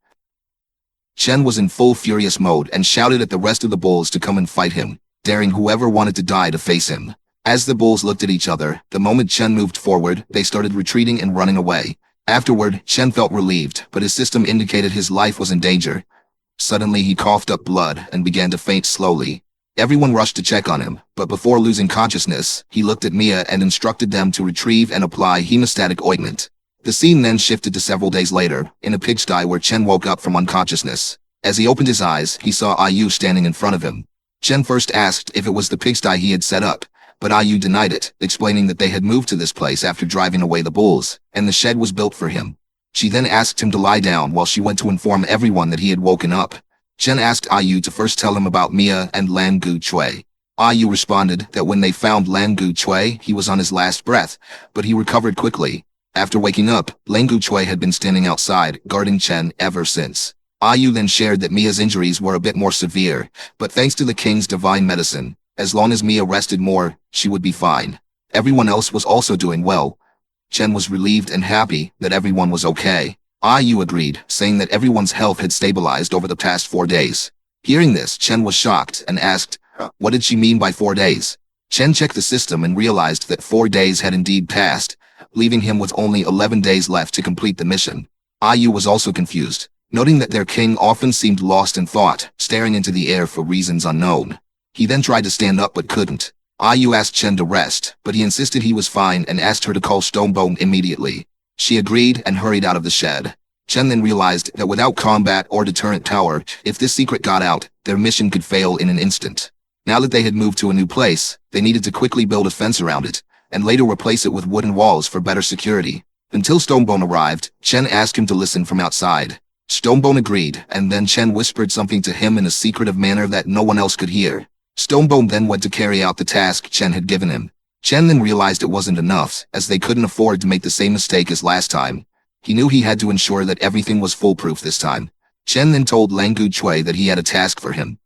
Chen was in full furious mode and shouted at the rest of the bulls to come and fight him, daring whoever wanted to die to face him. As the bulls looked at each other, the moment Chen moved forward, they started retreating and running away. Afterward, Chen felt relieved, but his system indicated his life was in danger. Suddenly he coughed up blood and began to faint slowly. Everyone rushed to check on him, but before losing consciousness, he looked at Mia and instructed them to retrieve and apply hemostatic ointment. The scene then shifted to several days later, in a pigsty where Chen woke up from unconsciousness. As he opened his eyes, he saw Ayu standing in front of him. Chen first asked if it was the pigsty he had set up, but Ayu denied it, explaining that they had moved to this place after driving away the bulls, and the shed was built for him. She then asked him to lie down while she went to inform everyone that he had woken up. Chen asked Ayu to first tell him about Mia and Lan Gu Chui. Ayu responded that when they found Lan Gu Chui, he was on his last breath, but he recovered quickly. After waking up, Lan Gu Chui had been standing outside, guarding Chen ever since. Ayu then shared that Mia's injuries were a bit more severe, but thanks to the king's divine medicine, as long as Mia rested more, she would be fine. Everyone else was also doing well. Chen was relieved and happy that everyone was okay. Ayu agreed, saying that everyone's health had stabilized over the past 4 days. Hearing this, Chen was shocked and asked, what did she mean by 4 days? Chen checked the system and realized that 4 days had indeed passed, leaving him with only 11 days left to complete the mission. Ayu was also confused, noting that their king often seemed lost in thought, staring into the air for reasons unknown. He then tried to stand up but couldn't. Ayu asked Chen to rest, but he insisted he was fine and asked her to call Stonebone immediately. She agreed and hurried out of the shed. Chen then realized that without combat or deterrent power, if this secret got out, their mission could fail in an instant. Now that they had moved to a new place, they needed to quickly build a fence around it, and later replace it with wooden walls for better security. Until Stonebone arrived, Chen asked him to listen from outside. Stonebone agreed, and then Chen whispered something to him in a secretive manner that no one else could hear. Stonebone then went to carry out the task Chen had given him. Chen then realized it wasn't enough, as they couldn't afford to make the same mistake as last time. He knew he had to ensure that everything was foolproof this time. Chen then told Lan Gu Chui that he had a task for him.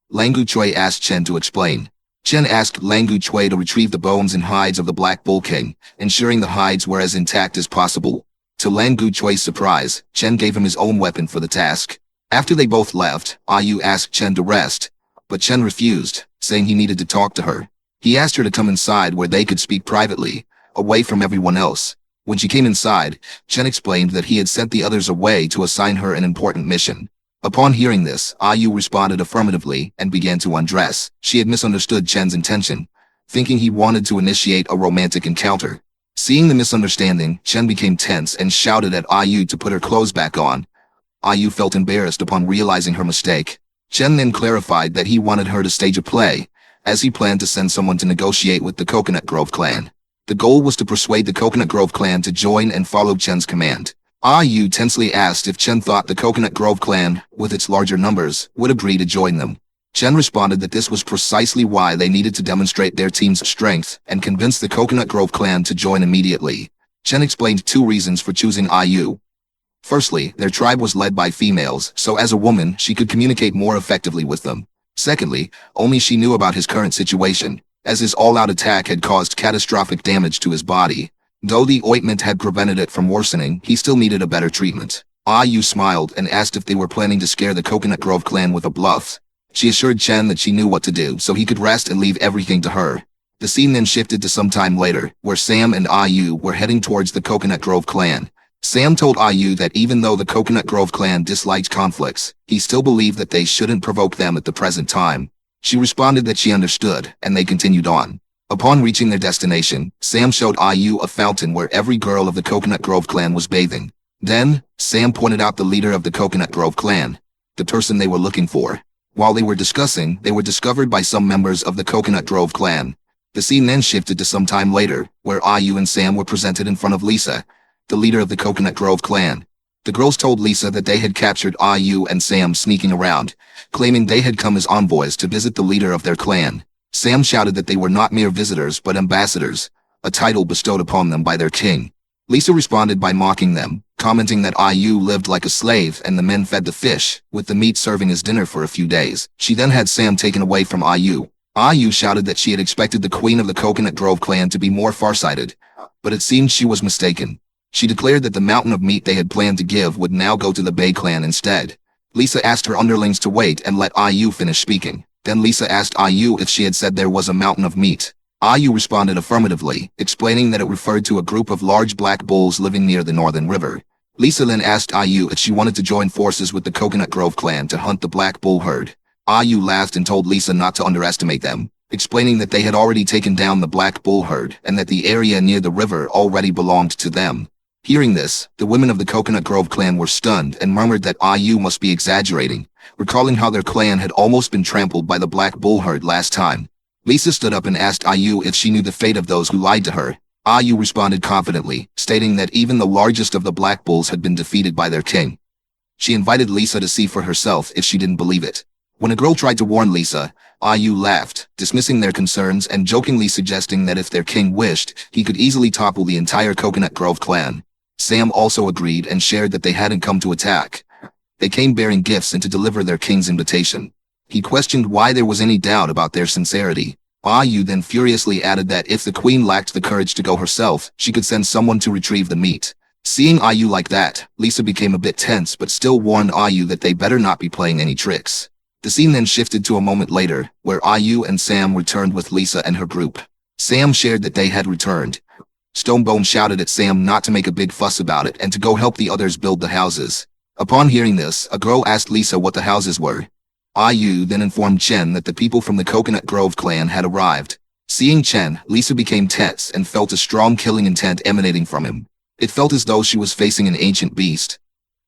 Lan Gu Chui asked Chen to explain. Chen asked Lan Gu Chui to retrieve the bones and hides of the Black Bull King, ensuring the hides were as intact as possible. To Lan Gu Chui's surprise, Chen gave him his own weapon for the task. After they both left, Ayu asked Chen to rest, but Chen refused, saying he needed to talk to her. He asked her to come inside where they could speak privately, away from everyone else. When she came inside, Chen explained that he had sent the others away to assign her an important mission. Upon hearing this, Ayu responded affirmatively and began to undress. She had misunderstood Chen's intention, thinking he wanted to initiate a romantic encounter. Seeing the misunderstanding, Chen became tense and shouted at Ayu to put her clothes back on. Ayu felt embarrassed upon realizing her mistake. Chen then clarified that he wanted her to stage a play, as he planned to send someone to negotiate with the Coconut Grove clan. The goal was to persuade the Coconut Grove clan to join and follow Chen's command. Ayu tensely asked if Chen thought the Coconut Grove clan, with its larger numbers, would agree to join them. Chen responded that this was precisely why they needed to demonstrate their team's strength and convince the Coconut Grove clan to join immediately. Chen explained 2 reasons for choosing Ayu. Firstly, their tribe was led by females, so as a woman, she could communicate more effectively with them. Secondly, only she knew about his current situation, as his all-out attack had caused catastrophic damage to his body. Though the ointment had prevented it from worsening, he still needed a better treatment. Ayu smiled and asked if they were planning to scare the Coconut Grove clan with a bluff. She assured Chen that she knew what to do, so he could rest and leave everything to her. The scene then shifted to some time later, where Sam and Ayu were heading towards the Coconut Grove clan. Sam told Ayu that even though the Coconut Grove clan disliked conflicts, he still believed that they shouldn't provoke them at the present time. She responded that she understood, and they continued on. Upon reaching their destination, Sam showed Ayu a fountain where every girl of the Coconut Grove clan was bathing. Then, Sam pointed out the leader of the Coconut Grove clan, the person they were looking for. While they were discussing, they were discovered by some members of the Coconut Grove clan. The scene then shifted to some time later, where Ayu and Sam were presented in front of Lisa, the leader of the Coconut Grove clan. The girls told Lisa that they had captured Ayu and Sam sneaking around, claiming they had come as envoys to visit the leader of their clan. Sam shouted that they were not mere visitors but ambassadors, a title bestowed upon them by their king. Lisa responded by mocking them, commenting that Ayu lived like a slave and the men fed the fish, with the meat serving as dinner for a few days. She then had Sam taken away from Ayu. Ayu shouted that she had expected the queen of the Coconut Grove clan to be more farsighted, but it seemed she was mistaken. She declared that the mountain of meat they had planned to give would now go to the Bay clan instead. Lisa asked her underlings to wait and let Ayu finish speaking. Then Lisa asked Ayu if she had said there was a mountain of meat. Ayu responded affirmatively, explaining that it referred to a group of large black bulls living near the northern river. Lisa then asked Ayu if she wanted to join forces with the Coconut Grove clan to hunt the black bull herd. Ayu laughed and told Lisa not to underestimate them, explaining that they had already taken down the black bull herd and that the area near the river already belonged to them. Hearing this, the women of the Coconut Grove clan were stunned and murmured that Ayu must be exaggerating, recalling how their clan had almost been trampled by the black bull herd last time. Lisa stood up and asked Ayu if she knew the fate of those who lied to her. Ayu responded confidently, stating that even the largest of the black bulls had been defeated by their king. She invited Lisa to see for herself if she didn't believe it. When a girl tried to warn Lisa, Ayu laughed, dismissing their concerns and jokingly suggesting that if their king wished, he could easily topple the entire Coconut Grove clan. Sam also agreed and shared that they hadn't come to attack. They came bearing gifts and to deliver their king's invitation. He questioned why there was any doubt about their sincerity. Ayu then furiously added that if the queen lacked the courage to go herself, she could send someone to retrieve the meat. Seeing Ayu like that, Lisa became a bit tense but still warned Ayu that they better not be playing any tricks. The scene then shifted to a moment later, where Ayu and Sam returned with Lisa and her group. Sam shared that they had returned. Stonebone shouted at Sam not to make a big fuss about it and to go help the others build the houses. Upon hearing this, a girl asked Lisa what the houses were. Ayu then informed Chen that the people from the Coconut Grove clan had arrived. Seeing Chen, Lisa became tense and felt a strong killing intent emanating from him. It felt as though she was facing an ancient beast.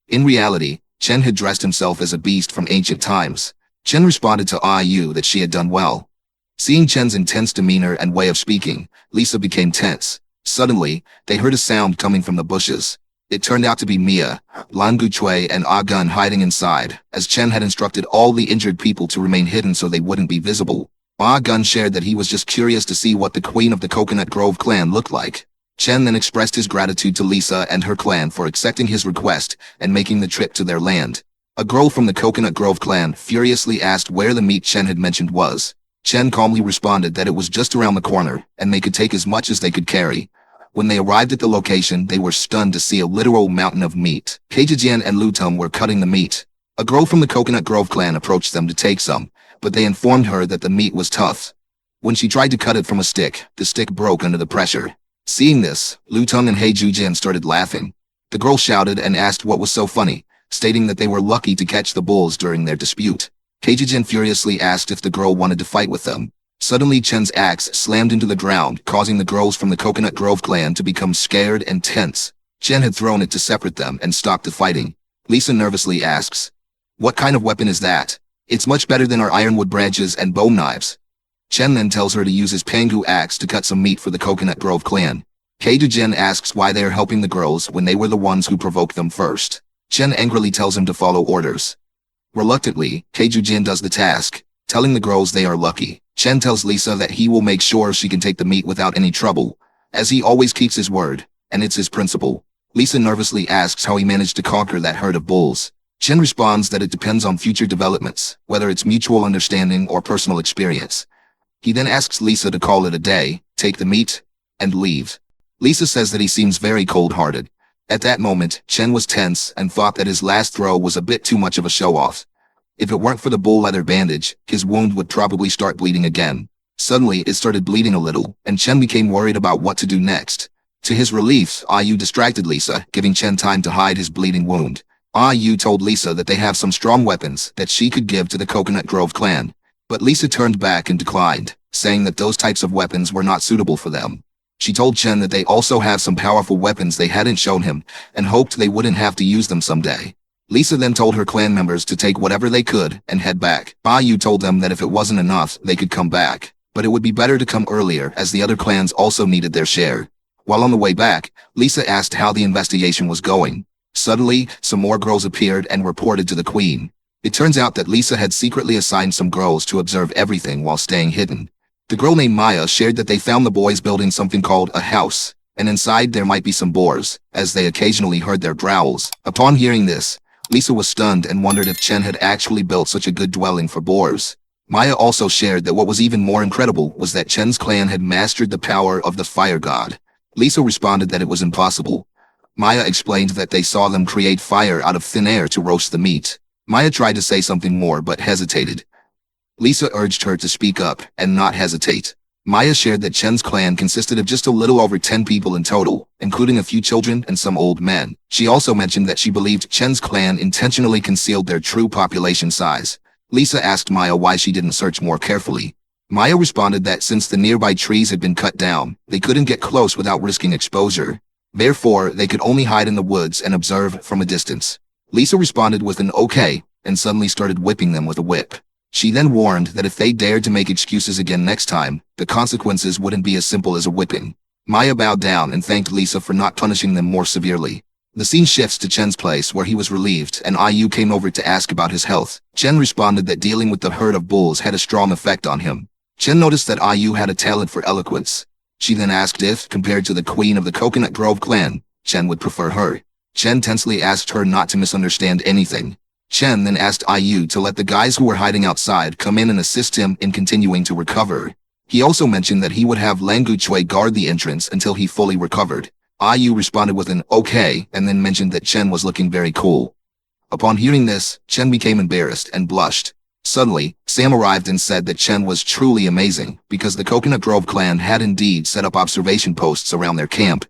In reality, Chen had dressed himself as a beast from ancient times. Chen responded to Ayu that she had done well. Seeing Chen's intense demeanor and way of speaking, Lisa became tense. Suddenly, they heard a sound coming from the bushes. It turned out to be Mia, Lan Guchui and Ah Gun hiding inside, as Chen had instructed all the injured people to remain hidden so they wouldn't be visible. Ah Gun shared that he was just curious to see what the queen of the Coconut Grove clan looked like. Chen then expressed his gratitude to Lisa and her clan for accepting his request and making the trip to their land. A girl from the Coconut Grove clan furiously asked where the meat Chen had mentioned was. Chen calmly responded that it was just around the corner, and they could take as much as they could carry. When they arrived at the location, they were stunned to see a literal mountain of meat. Keijijian and Lutum were cutting the meat. A girl from the Coconut Grove clan approached them to take some, but they informed her that the meat was tough. When she tried to cut it from a stick, the stick broke under the pressure. Seeing this, Lu Tung and He Jujin started laughing. The girl shouted and asked what was so funny, stating that they were lucky to catch the bulls during their dispute. He Jujin furiously asked if the girl wanted to fight with them. Suddenly Chen's axe slammed into the ground, causing the girls from the Coconut Grove clan to become scared and tense. Chen had thrown it to separate them and stopped the fighting. Lisa nervously asks, "What kind of weapon is that? It's much better than our ironwood branches and bone knives." Chen then tells her to use his Pangu axe to cut some meat for the Coconut Grove clan. He Jujin asks why they are helping the girls when they were the ones who provoked them first. Chen angrily tells him to follow orders. Reluctantly, He Jujin does the task, telling the girls they are lucky. Chen tells Lisa that he will make sure she can take the meat without any trouble, as he always keeps his word, and it's his principle. Lisa nervously asks how he managed to conquer that herd of bulls. Chen responds that it depends on future developments, whether it's mutual understanding or personal experience. He then asks Lisa to call it a day, take the meat, and leave. Lisa says that he seems very cold-hearted. At that moment, Chen was tense and thought that his last throw was a bit too much of a show-off. If it weren't for the bull leather bandage, his wound would probably start bleeding again. Suddenly, it started bleeding a little, and Chen became worried about what to do next. To his relief, Yu distracted Lisa, giving Chen time to hide his bleeding wound. Yu told Lisa that they have some strong weapons that she could give to the Coconut Grove clan. But Lisa turned back and declined, saying that those types of weapons were not suitable for them. She told Chen that they also have some powerful weapons they hadn't shown him, and hoped they wouldn't have to use them someday. Lisa then told her clan members to take whatever they could and head back. Yu told them that if it wasn't enough, they could come back, but it would be better to come earlier as the other clans also needed their share. While on the way back, Lisa asked how the investigation was going. Suddenly, some more girls appeared and reported to the queen. It turns out that Lisa had secretly assigned some girls to observe everything while staying hidden. The girl named Maya shared that they found the boys building something called a house, and inside there might be some boars, as they occasionally heard their growls. Upon hearing this, Lisa was stunned and wondered if Chen had actually built such a good dwelling for boars. Maya also shared that what was even more incredible was that Chen's clan had mastered the power of the fire god. Lisa responded that it was impossible. Maya explained that they saw them create fire out of thin air to roast the meat. Maya tried to say something more but hesitated. Lisa urged her to speak up and not hesitate. Maya shared that Chen's clan consisted of just a little over 10 people in total, including a few children and some old men. She also mentioned that she believed Chen's clan intentionally concealed their true population size. Lisa asked Maya why she didn't search more carefully. Maya responded that since the nearby trees had been cut down, they couldn't get close without risking exposure. Therefore, they could only hide in the woods and observe from a distance. Lisa responded with an okay, and suddenly started whipping them with a whip. She then warned that if they dared to make excuses again next time, the consequences wouldn't be as simple as a whipping. Maya bowed down and thanked Lisa for not punishing them more severely. The scene shifts to Chen's place where he was relieved and Yu came over to ask about his health. Chen responded that dealing with the herd of bulls had a strong effect on him. Chen noticed that Yu had a talent for eloquence. She then asked if, compared to the queen of the Coconut Grove clan, Chen would prefer her. Chen tensely asked her not to misunderstand anything. Chen then asked Yu to let the guys who were hiding outside come in and assist him in continuing to recover. He also mentioned that he would have Langu Chui guard the entrance until he fully recovered. Yu responded with an okay and then mentioned that Chen was looking very cool. Upon hearing this, Chen became embarrassed and blushed. Suddenly, Sam arrived and said that Chen was truly amazing because the Coconut Grove clan had indeed set up observation posts around their camp,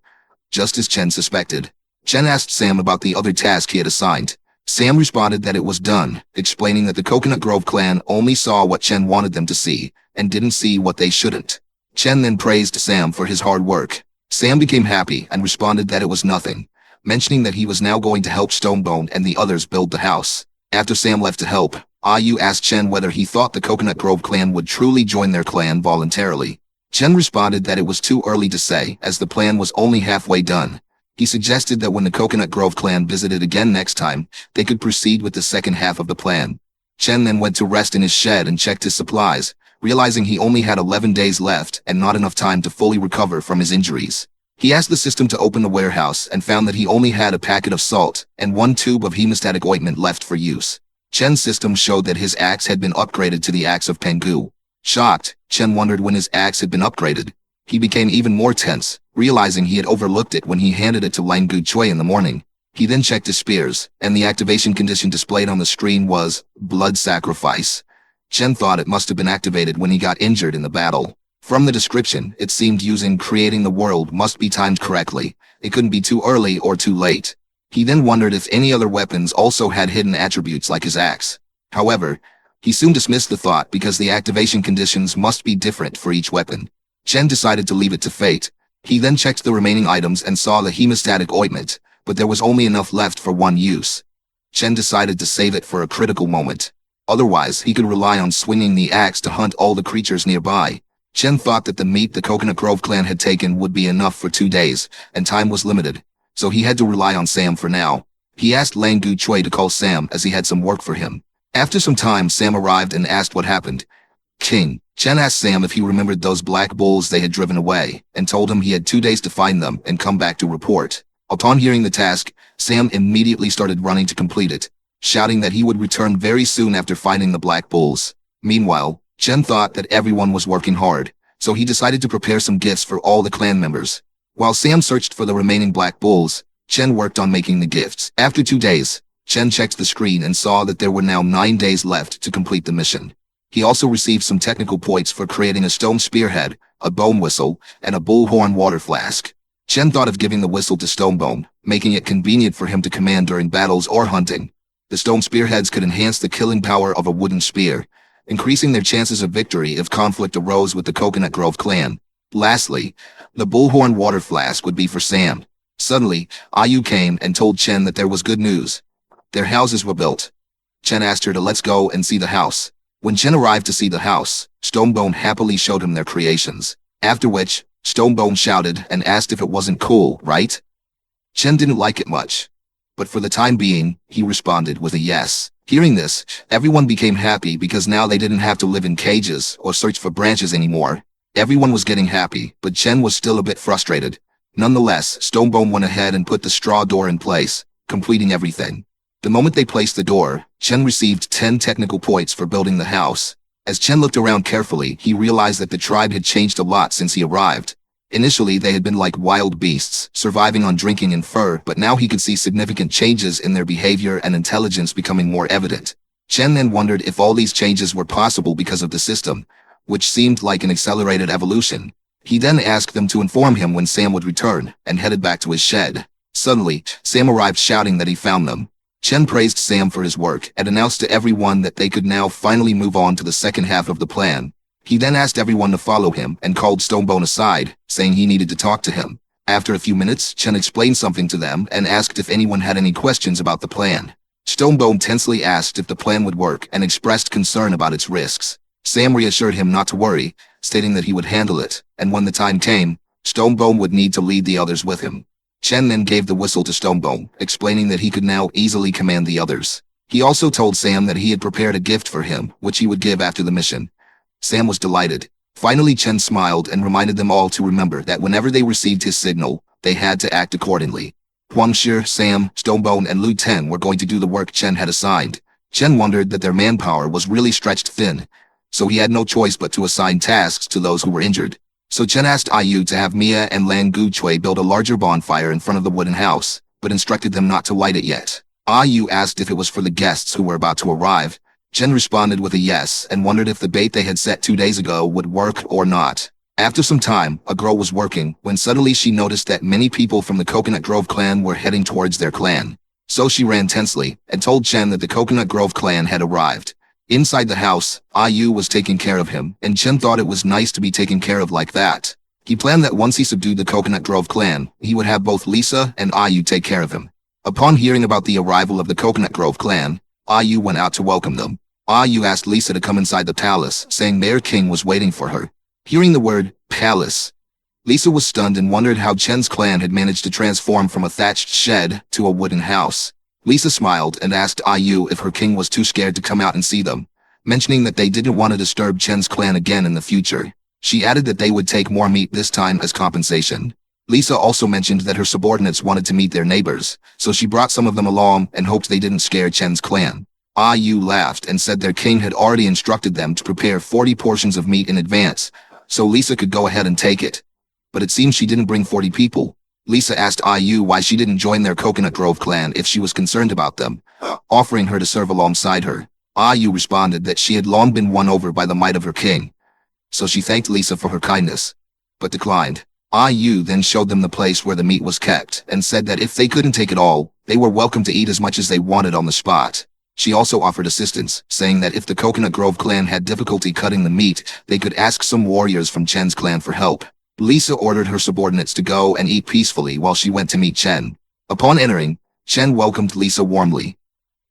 just as Chen suspected. Chen asked Sam about the other task he had assigned. Sam responded that it was done, explaining that the Coconut Grove clan only saw what Chen wanted them to see, and didn't see what they shouldn't. Chen then praised Sam for his hard work. Sam became happy and responded that it was nothing, mentioning that he was now going to help Stonebone and the others build the house. After Sam left to help, Yu asked Chen whether he thought the Coconut Grove clan would truly join their clan voluntarily. Chen responded that it was too early to say, as the plan was only halfway done. He suggested that when the Coconut Grove clan visited again next time, they could proceed with the second half of the plan. Chen then went to rest in his shed and checked his supplies, realizing he only had 11 days left and not enough time to fully recover from his injuries. He asked the system to open the warehouse and found that he only had a packet of salt and 1 tube of hemostatic ointment left for use. Chen's system showed that his axe had been upgraded to the axe of Pengu. Shocked, Chen wondered when his axe had been upgraded. He became even more tense, realizing he had overlooked it when he handed it to Langu Chui in the morning. He then checked his spears, and the activation condition displayed on the screen was blood sacrifice. Chen thought it must have been activated when he got injured in the battle. From the description, it seemed using creating the world must be timed correctly. It couldn't be too early or too late. He then wondered if any other weapons also had hidden attributes like his axe. However, he soon dismissed the thought because the activation conditions must be different for each weapon. Chen decided to leave it to fate. He then checked the remaining items and saw the hemostatic ointment, but there was only enough left for one use. Chen decided to save it for a critical moment. Otherwise, he could rely on swinging the axe to hunt all the creatures nearby. Chen thought that the meat the Coconut Grove clan had taken would be enough for 2 days, and time was limited, so he had to rely on Sam for now. He asked Lang Gu Chui to call Sam as he had some work for him. After some time, Sam arrived and asked what happened. King. Chen asked Sam if he remembered those black bulls they had driven away, and told him he had 2 days to find them and come back to report. Upon hearing the task, Sam immediately started running to complete it, shouting that he would return very soon after finding the black bulls. Meanwhile, Chen thought that everyone was working hard, so he decided to prepare some gifts for all the clan members. While Sam searched for the remaining black bulls, Chen worked on making the gifts. After 2 days, Chen checked the screen and saw that there were now 9 days left to complete the mission. He also received some technical points for creating a stone spearhead, a bone whistle, and a bullhorn water flask. Chen thought of giving the whistle to Stonebone, making it convenient for him to command during battles or hunting. The stone spearheads could enhance the killing power of a wooden spear, increasing their chances of victory if conflict arose with the Coconut Grove clan. Lastly, the bullhorn water flask would be for Sam. Suddenly, Ayu came and told Chen that there was good news. Their houses were built. Chen asked her to let's go and see the house. When Chen arrived to see the house, Stonebone happily showed him their creations. After which, Stonebone shouted and asked if it wasn't cool, right? Chen didn't like it much, but for the time being, he responded with a yes. Hearing this, everyone became happy because now they didn't have to live in cages or search for branches anymore. Everyone was getting happy, but Chen was still a bit frustrated. Nonetheless, Stonebone went ahead and put the straw door in place, completing everything. The moment they placed the door, Chen received 10 technical points for building the house. As Chen looked around carefully, he realized that the tribe had changed a lot since he arrived. Initially, they had been like wild beasts, surviving on drinking and fur, but now he could see significant changes in their behavior and intelligence becoming more evident. Chen then wondered if all these changes were possible because of the system, which seemed like an accelerated evolution. He then asked them to inform him when Sam would return, and headed back to his shed. Suddenly, Sam arrived shouting that he found them. Chen praised Sam for his work and announced to everyone that they could now finally move on to the second half of the plan. He then asked everyone to follow him and called Stonebone aside, saying he needed to talk to him. After a few minutes, Chen explained something to them and asked if anyone had any questions about the plan. Stonebone tensely asked if the plan would work and expressed concern about its risks. Sam reassured him not to worry, stating that he would handle it, and when the time came, Stonebone would need to lead the others with him. Chen then gave the whistle to Stonebone, explaining that he could now easily command the others. He also told Sam that he had prepared a gift for him, which he would give after the mission. Sam was delighted. Finally, Chen smiled and reminded them all to remember that whenever they received his signal, they had to act accordingly. Huangshi, Sam, Stonebone, and Lu Ten were going to do the work Chen had assigned. Chen wondered that their manpower was really stretched thin, so he had no choice but to assign tasks to those who were injured. So Chen asked Ayu to have Mia and Lang Gu Chui build a larger bonfire in front of the wooden house, but instructed them not to light it yet. Ayu asked if it was for the guests who were about to arrive. Chen responded with a yes and wondered if the bait they had set 2 days ago would work or not. After some time, a girl was working when suddenly she noticed that many people from the Coconut Grove clan were heading towards their clan. So she ran tensely and told Chen that the Coconut Grove clan had arrived. Inside the house, Ayu was taking care of him, and Chen thought it was nice to be taken care of like that. He planned that once he subdued the Coconut Grove clan, he would have both Lisa and Ayu take care of him. Upon hearing about the arrival of the Coconut Grove clan, Ayu went out to welcome them. Ayu asked Lisa to come inside the palace, saying Mayor King was waiting for her. Hearing the word palace, Lisa was stunned and wondered how Chen's clan had managed to transform from a thatched shed to a wooden house. Lisa smiled and asked Ayu if her king was too scared to come out and see them, mentioning that they didn't want to disturb Chen's clan again in the future. She added that they would take more meat this time as compensation. Lisa also mentioned that her subordinates wanted to meet their neighbors, so she brought some of them along and hoped they didn't scare Chen's clan. Ayu laughed and said their king had already instructed them to prepare 40 portions of meat in advance, so Lisa could go ahead and take it. But it seems she didn't bring 40 people. Lisa asked Ayu why she didn't join their Coconut Grove clan if she was concerned about them, offering her to serve alongside her. Ayu responded that she had long been won over by the might of her king. so she thanked Lisa for her kindness, but declined. IU then showed them the place where the meat was kept and said that if they couldn't take it all, they were welcome to eat as much as they wanted on the spot. She also offered assistance, saying that if the Coconut Grove clan had difficulty cutting the meat, they could ask some warriors from Chen's clan for help. Lisa ordered her subordinates to go and eat peacefully while she went to meet Chen. Upon entering, Chen welcomed Lisa warmly.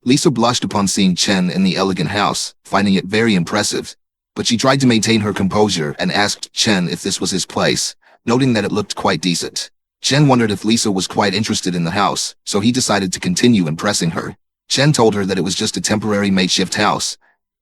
Lisa blushed upon seeing Chen in the elegant house, finding it very impressive. But she tried to maintain her composure and asked Chen if this was his place, noting that it looked quite decent. Chen wondered if Lisa was quite interested in the house, so he decided to continue impressing her. Chen told her that it was just a temporary makeshift house,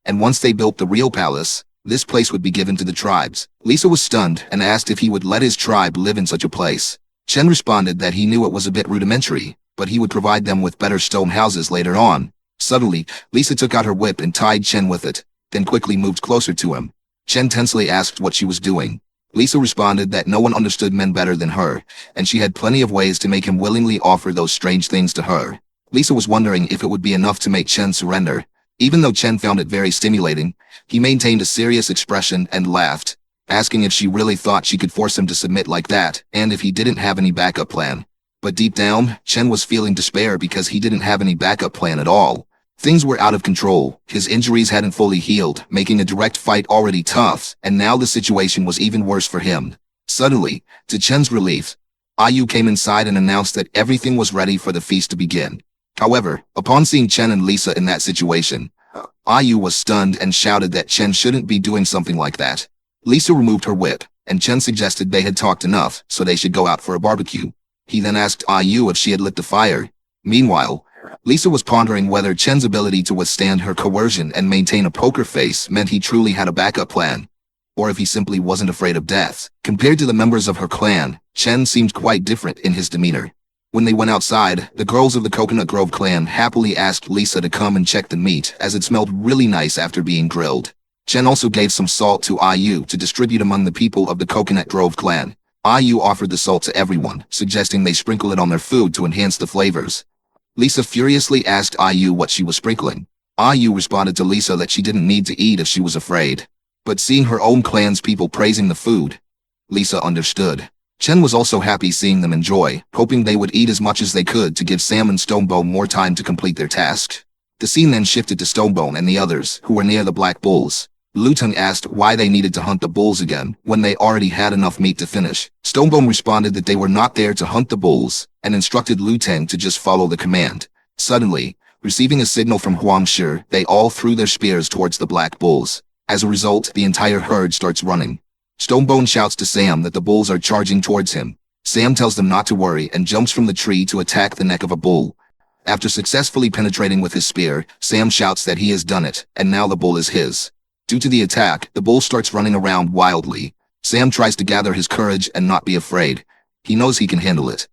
and once they built the real palace, this place would be given to the tribes. Lisa was stunned and asked if he would let his tribe live in such a place. Chen responded that he knew it was a bit rudimentary, but he would provide them with better stone houses later on. Suddenly, Lisa took out her whip and tied Chen with it, then quickly moved closer to him. Chen tensely asked what she was doing. Lisa responded that no one understood men better than her, and she had plenty of ways to make him willingly offer those strange things to her. Lisa was wondering if it would be enough to make Chen surrender. Even though Chen found it very stimulating, he maintained a serious expression and laughed, asking if she really thought she could force him to submit like that, and if he didn't have any backup plan. But deep down, Chen was feeling despair because he didn't have any backup plan at all. Things were out of control, his injuries hadn't fully healed, making a direct fight already tough, and now the situation was even worse for him. Suddenly, to Chen's relief, IU came inside and announced that everything was ready for the feast to begin. However, upon seeing Chen and Lisa in that situation, IU was stunned and shouted that Chen shouldn't be doing something like that. Lisa removed her whip, and Chen suggested they had talked enough, so they should go out for a barbecue. He then asked IU if she had lit the fire. Meanwhile, Lisa was pondering whether Chen's ability to withstand her coercion and maintain a poker face meant he truly had a backup plan, or if he simply wasn't afraid of death. Compared to the members of her clan, Chen seemed quite different in his demeanor. When they went outside, the girls of the Coconut Grove clan happily asked Lisa to come and check the meat as it smelled really nice after being grilled. Chen also gave some salt to IU to distribute among the people of the Coconut Grove clan. IU offered the salt to everyone, suggesting they sprinkle it on their food to enhance the flavors. Lisa furiously asked IU what she was sprinkling. IU responded to Lisa that she didn't need to eat if she was afraid. But seeing her own clan's people praising the food, Lisa understood. Chen was also happy seeing them enjoy, hoping they would eat as much as they could to give Sam and Stonebone more time to complete their task. The scene then shifted to Stonebone and the others, who were near the black bulls. Luteng asked why they needed to hunt the bulls again, when they already had enough meat to finish. Stonebone responded that they were not there to hunt the bulls, and instructed Luteng to just follow the command. Suddenly, receiving a signal from Huangshi, they all threw their spears towards the black bulls. As a result, the entire herd starts running. Stonebone shouts to Sam that the bulls are charging towards him. Sam tells them not to worry and jumps from the tree to attack the neck of a bull. After successfully penetrating with his spear, Sam shouts that he has done it, and now the bull is his. Due to the attack, the bull starts running around wildly. Sam tries to gather his courage and not be afraid. He knows he can handle it.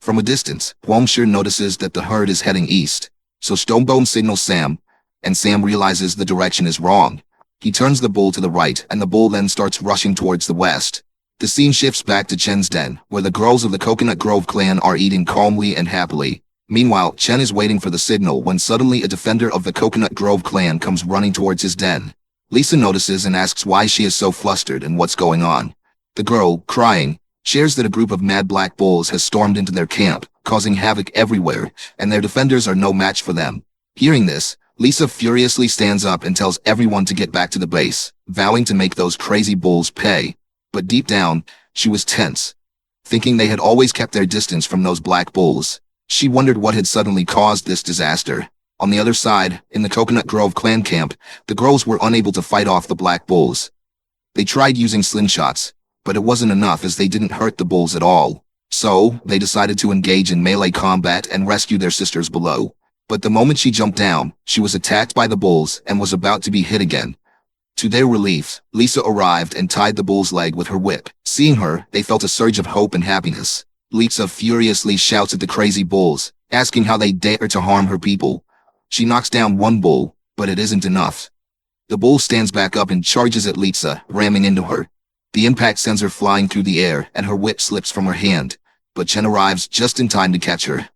From a distance, Huangshi notices that the herd is heading east, so Stonebone signals Sam, and Sam realizes the direction is wrong. He turns the bull to the right, and the bull then starts rushing towards the west. The scene shifts back to Chen's den, where the girls of the Coconut Grove clan are eating calmly and happily. Meanwhile, Chen is waiting for the signal when suddenly a defender of the Coconut Grove clan comes running towards his den. Lisa notices and asks why she is so flustered and what's going on. The girl, crying, shares that a group of mad black bulls has stormed into their camp, causing havoc everywhere, and their defenders are no match for them. Hearing this, Lisa furiously stands up and tells everyone to get back to the base, vowing to make those crazy bulls pay. But deep down, she was tense, thinking they had always kept their distance from those black bulls. She wondered what had suddenly caused this disaster. On the other side, in the Coconut Grove clan camp, the girls were unable to fight off the black bulls. They tried using slingshots, but it wasn't enough as they didn't hurt the bulls at all. So, they decided to engage in melee combat and rescue their sisters below. But the moment she jumped down, she was attacked by the bulls and was about to be hit again. To their relief, Lisa arrived and tied the bull's leg with her whip. Seeing her, they felt a surge of hope and happiness. Lisa furiously shouts at the crazy bulls, asking how they dare to harm her people. She knocks down one bull, but it isn't enough. The bull stands back up and charges at Lisa, ramming into her. The impact sends her flying through the air and her whip slips from her hand, but Chen arrives just in time to catch her.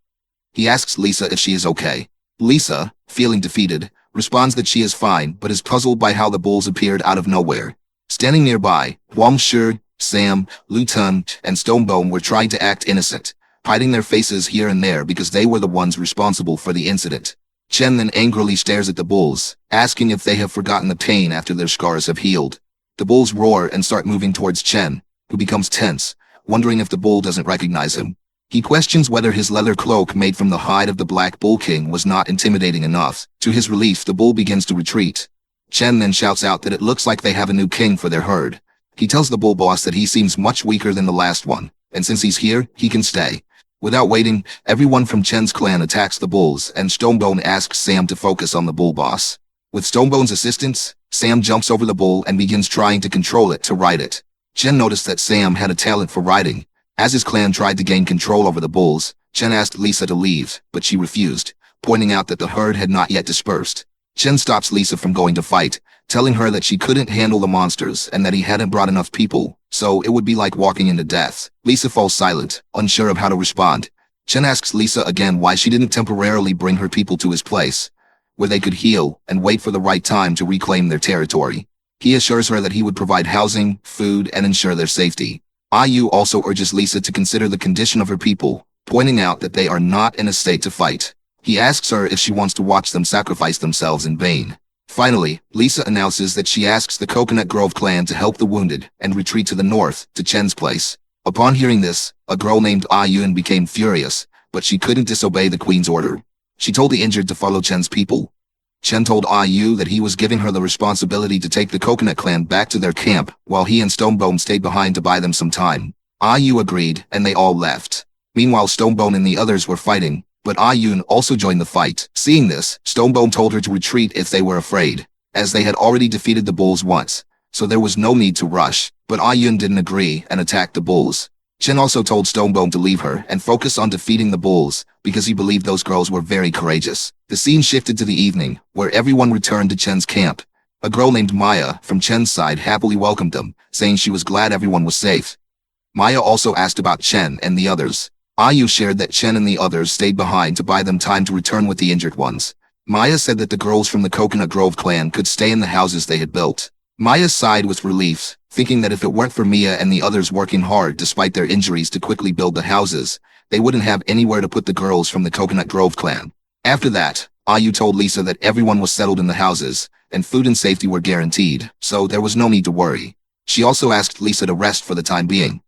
He asks Lisa if she is okay. Lisa, feeling defeated, responds that she is fine but is puzzled by how the bulls appeared out of nowhere. Standing nearby, Wang Shi, Sam, Lu Tun, and Stonebone were trying to act innocent, hiding their faces here and there because they were the ones responsible for the incident. Chen then angrily stares at the bulls, asking if they have forgotten the pain after their scars have healed. The bulls roar and start moving towards Chen, who becomes tense, wondering if the bull doesn't recognize him. He questions whether his leather cloak made from the hide of the Black Bull King was not intimidating enough. To his relief, the bull begins to retreat. Chen then shouts out that it looks like they have a new king for their herd. He tells the bull boss that he seems much weaker than the last one, and since he's here, he can stay. Without waiting, everyone from Chen's clan attacks the bulls, and Stonebone asks Sam to focus on the bull boss. With Stonebone's assistance, Sam jumps over the bull and begins trying to control it to ride it. Chen noticed that Sam had a talent for riding. As his clan tried to gain control over the bulls, Chen asked Lisa to leave, but she refused, pointing out that the herd had not yet dispersed. Chen stops Lisa from going to fight, telling her that she couldn't handle the monsters and that he hadn't brought enough people, so it would be like walking into death. Lisa falls silent, unsure of how to respond. Chen asks Lisa again why she didn't temporarily bring her people to his place, where they could heal and wait for the right time to reclaim their territory. He assures her that he would provide housing, food, and ensure their safety. IU also urges Lisa to consider the condition of her people, pointing out that they are not in a state to fight. He asks her if she wants to watch them sacrifice themselves in vain. Finally, Lisa announces that she asks the Coconut Grove clan to help the wounded and retreat to the north, to Chen's place. Upon hearing this, a girl named Ayun became furious, but she couldn't disobey the queen's order. She told the injured to follow Chen's people. Chen told Ayu that he was giving her the responsibility to take the Coconut clan back to their camp, while he and Stonebone stayed behind to buy them some time. Ayu agreed, and they all left. Meanwhile, Stonebone and the others were fighting, but Ayun also joined the fight. Seeing this, Stonebone told her to retreat if they were afraid, as they had already defeated the bulls once, so there was no need to rush. But Ayun didn't agree and attacked the bulls. Chen also told Stonebone to leave her and focus on defeating the bulls, because he believed those girls were very courageous. The scene shifted to the evening, where everyone returned to Chen's camp. A girl named Maya from Chen's side happily welcomed them, saying she was glad everyone was safe. Maya also asked about Chen and the others. Ayu shared that Chen and the others stayed behind to buy them time to return with the injured ones. Maya said that the girls from the Coconut Grove clan could stay in the houses they had built. Maya sighed with relief, thinking that if it weren't for Mia and the others working hard despite their injuries to quickly build the houses, they wouldn't have anywhere to put the girls from the Coconut Grove clan. After that, Ayu told Lisa that everyone was settled in the houses, and food and safety were guaranteed, so there was no need to worry. She also asked Lisa to rest for the time being.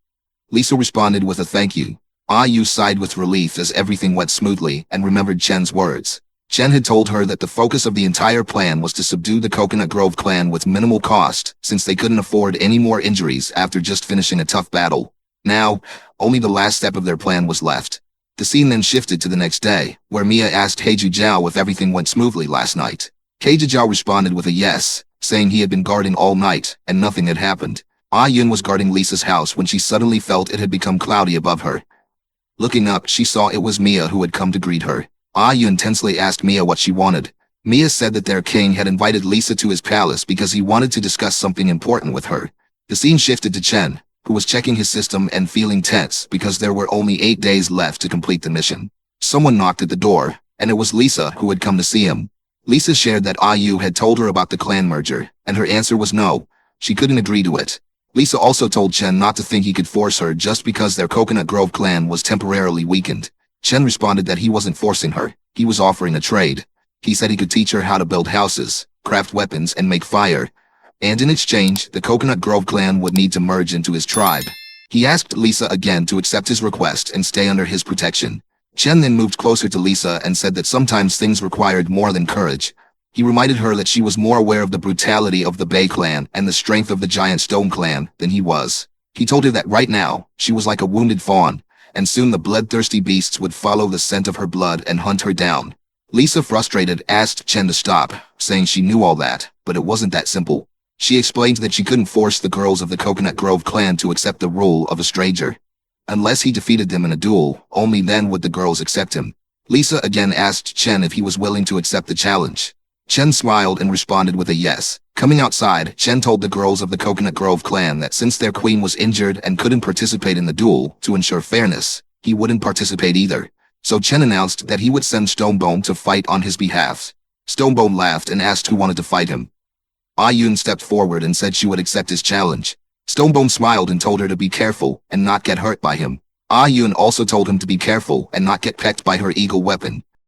Lisa responded with a thank you. Ayu sighed with relief as everything went smoothly and remembered Chen's words. Chen had told her that the focus of the entire plan was to subdue the Coconut Grove clan with minimal cost, since they couldn't afford any more injuries after just finishing a tough battle. Now, only the last step of their plan was left. The scene then shifted to the next day, where Mia asked Heiju Zhao if everything went smoothly last night. Heiju Zhao responded with a yes, saying he had been guarding all night, and nothing had happened. Ayun was guarding Lisa's house when she suddenly felt it had become cloudy above her. Looking up, she saw it was Mia who had come to greet her. Ayun tensely asked Mia what she wanted. Mia said that their king had invited Lisa to his palace because he wanted to discuss something important with her. The scene shifted to Chen, who was checking his system and feeling tense because there were only 8 days left to complete the mission. Someone knocked at the door, and it was Lisa who had come to see him. Lisa shared that Ayu had told her about the clan merger, and her answer was no. She couldn't agree to it. Lisa also told Chen not to think he could force her just because their Coconut Grove clan was temporarily weakened. Chen responded that he wasn't forcing her, he was offering a trade. He said he could teach her how to build houses, craft weapons, and make fire. And in exchange, the Coconut Grove clan would need to merge into his tribe. He asked Lisa again to accept his request and stay under his protection. Chen then moved closer to Lisa and said that sometimes things required more than courage. He reminded her that she was more aware of the brutality of the Bay clan and the strength of the Giant Stone clan than he was. He told her that right now, she was like a wounded fawn, and soon the bloodthirsty beasts would follow the scent of her blood and hunt her down. Lisa, frustrated, asked Chen to stop, saying she knew all that, but it wasn't that simple. She explained that she couldn't force the girls of the Coconut Grove clan to accept the rule of a stranger. Unless he defeated them in a duel, only then would the girls accept him. Lisa again asked Chen if he was willing to accept the challenge. Chen smiled and responded with a yes. Coming outside, Chen told the girls of the Coconut Grove clan that since their queen was injured and couldn't participate in the duel, to ensure fairness, he wouldn't participate either. So Chen announced that he would send Stonebone to fight on his behalf. Stonebone laughed and asked who wanted to fight him. Ayun stepped forward and said she would accept his challenge. Stonebone smiled and told her to be careful and not get hurt by him. Ayun also told him to be careful and not get pecked by her eagle weapon.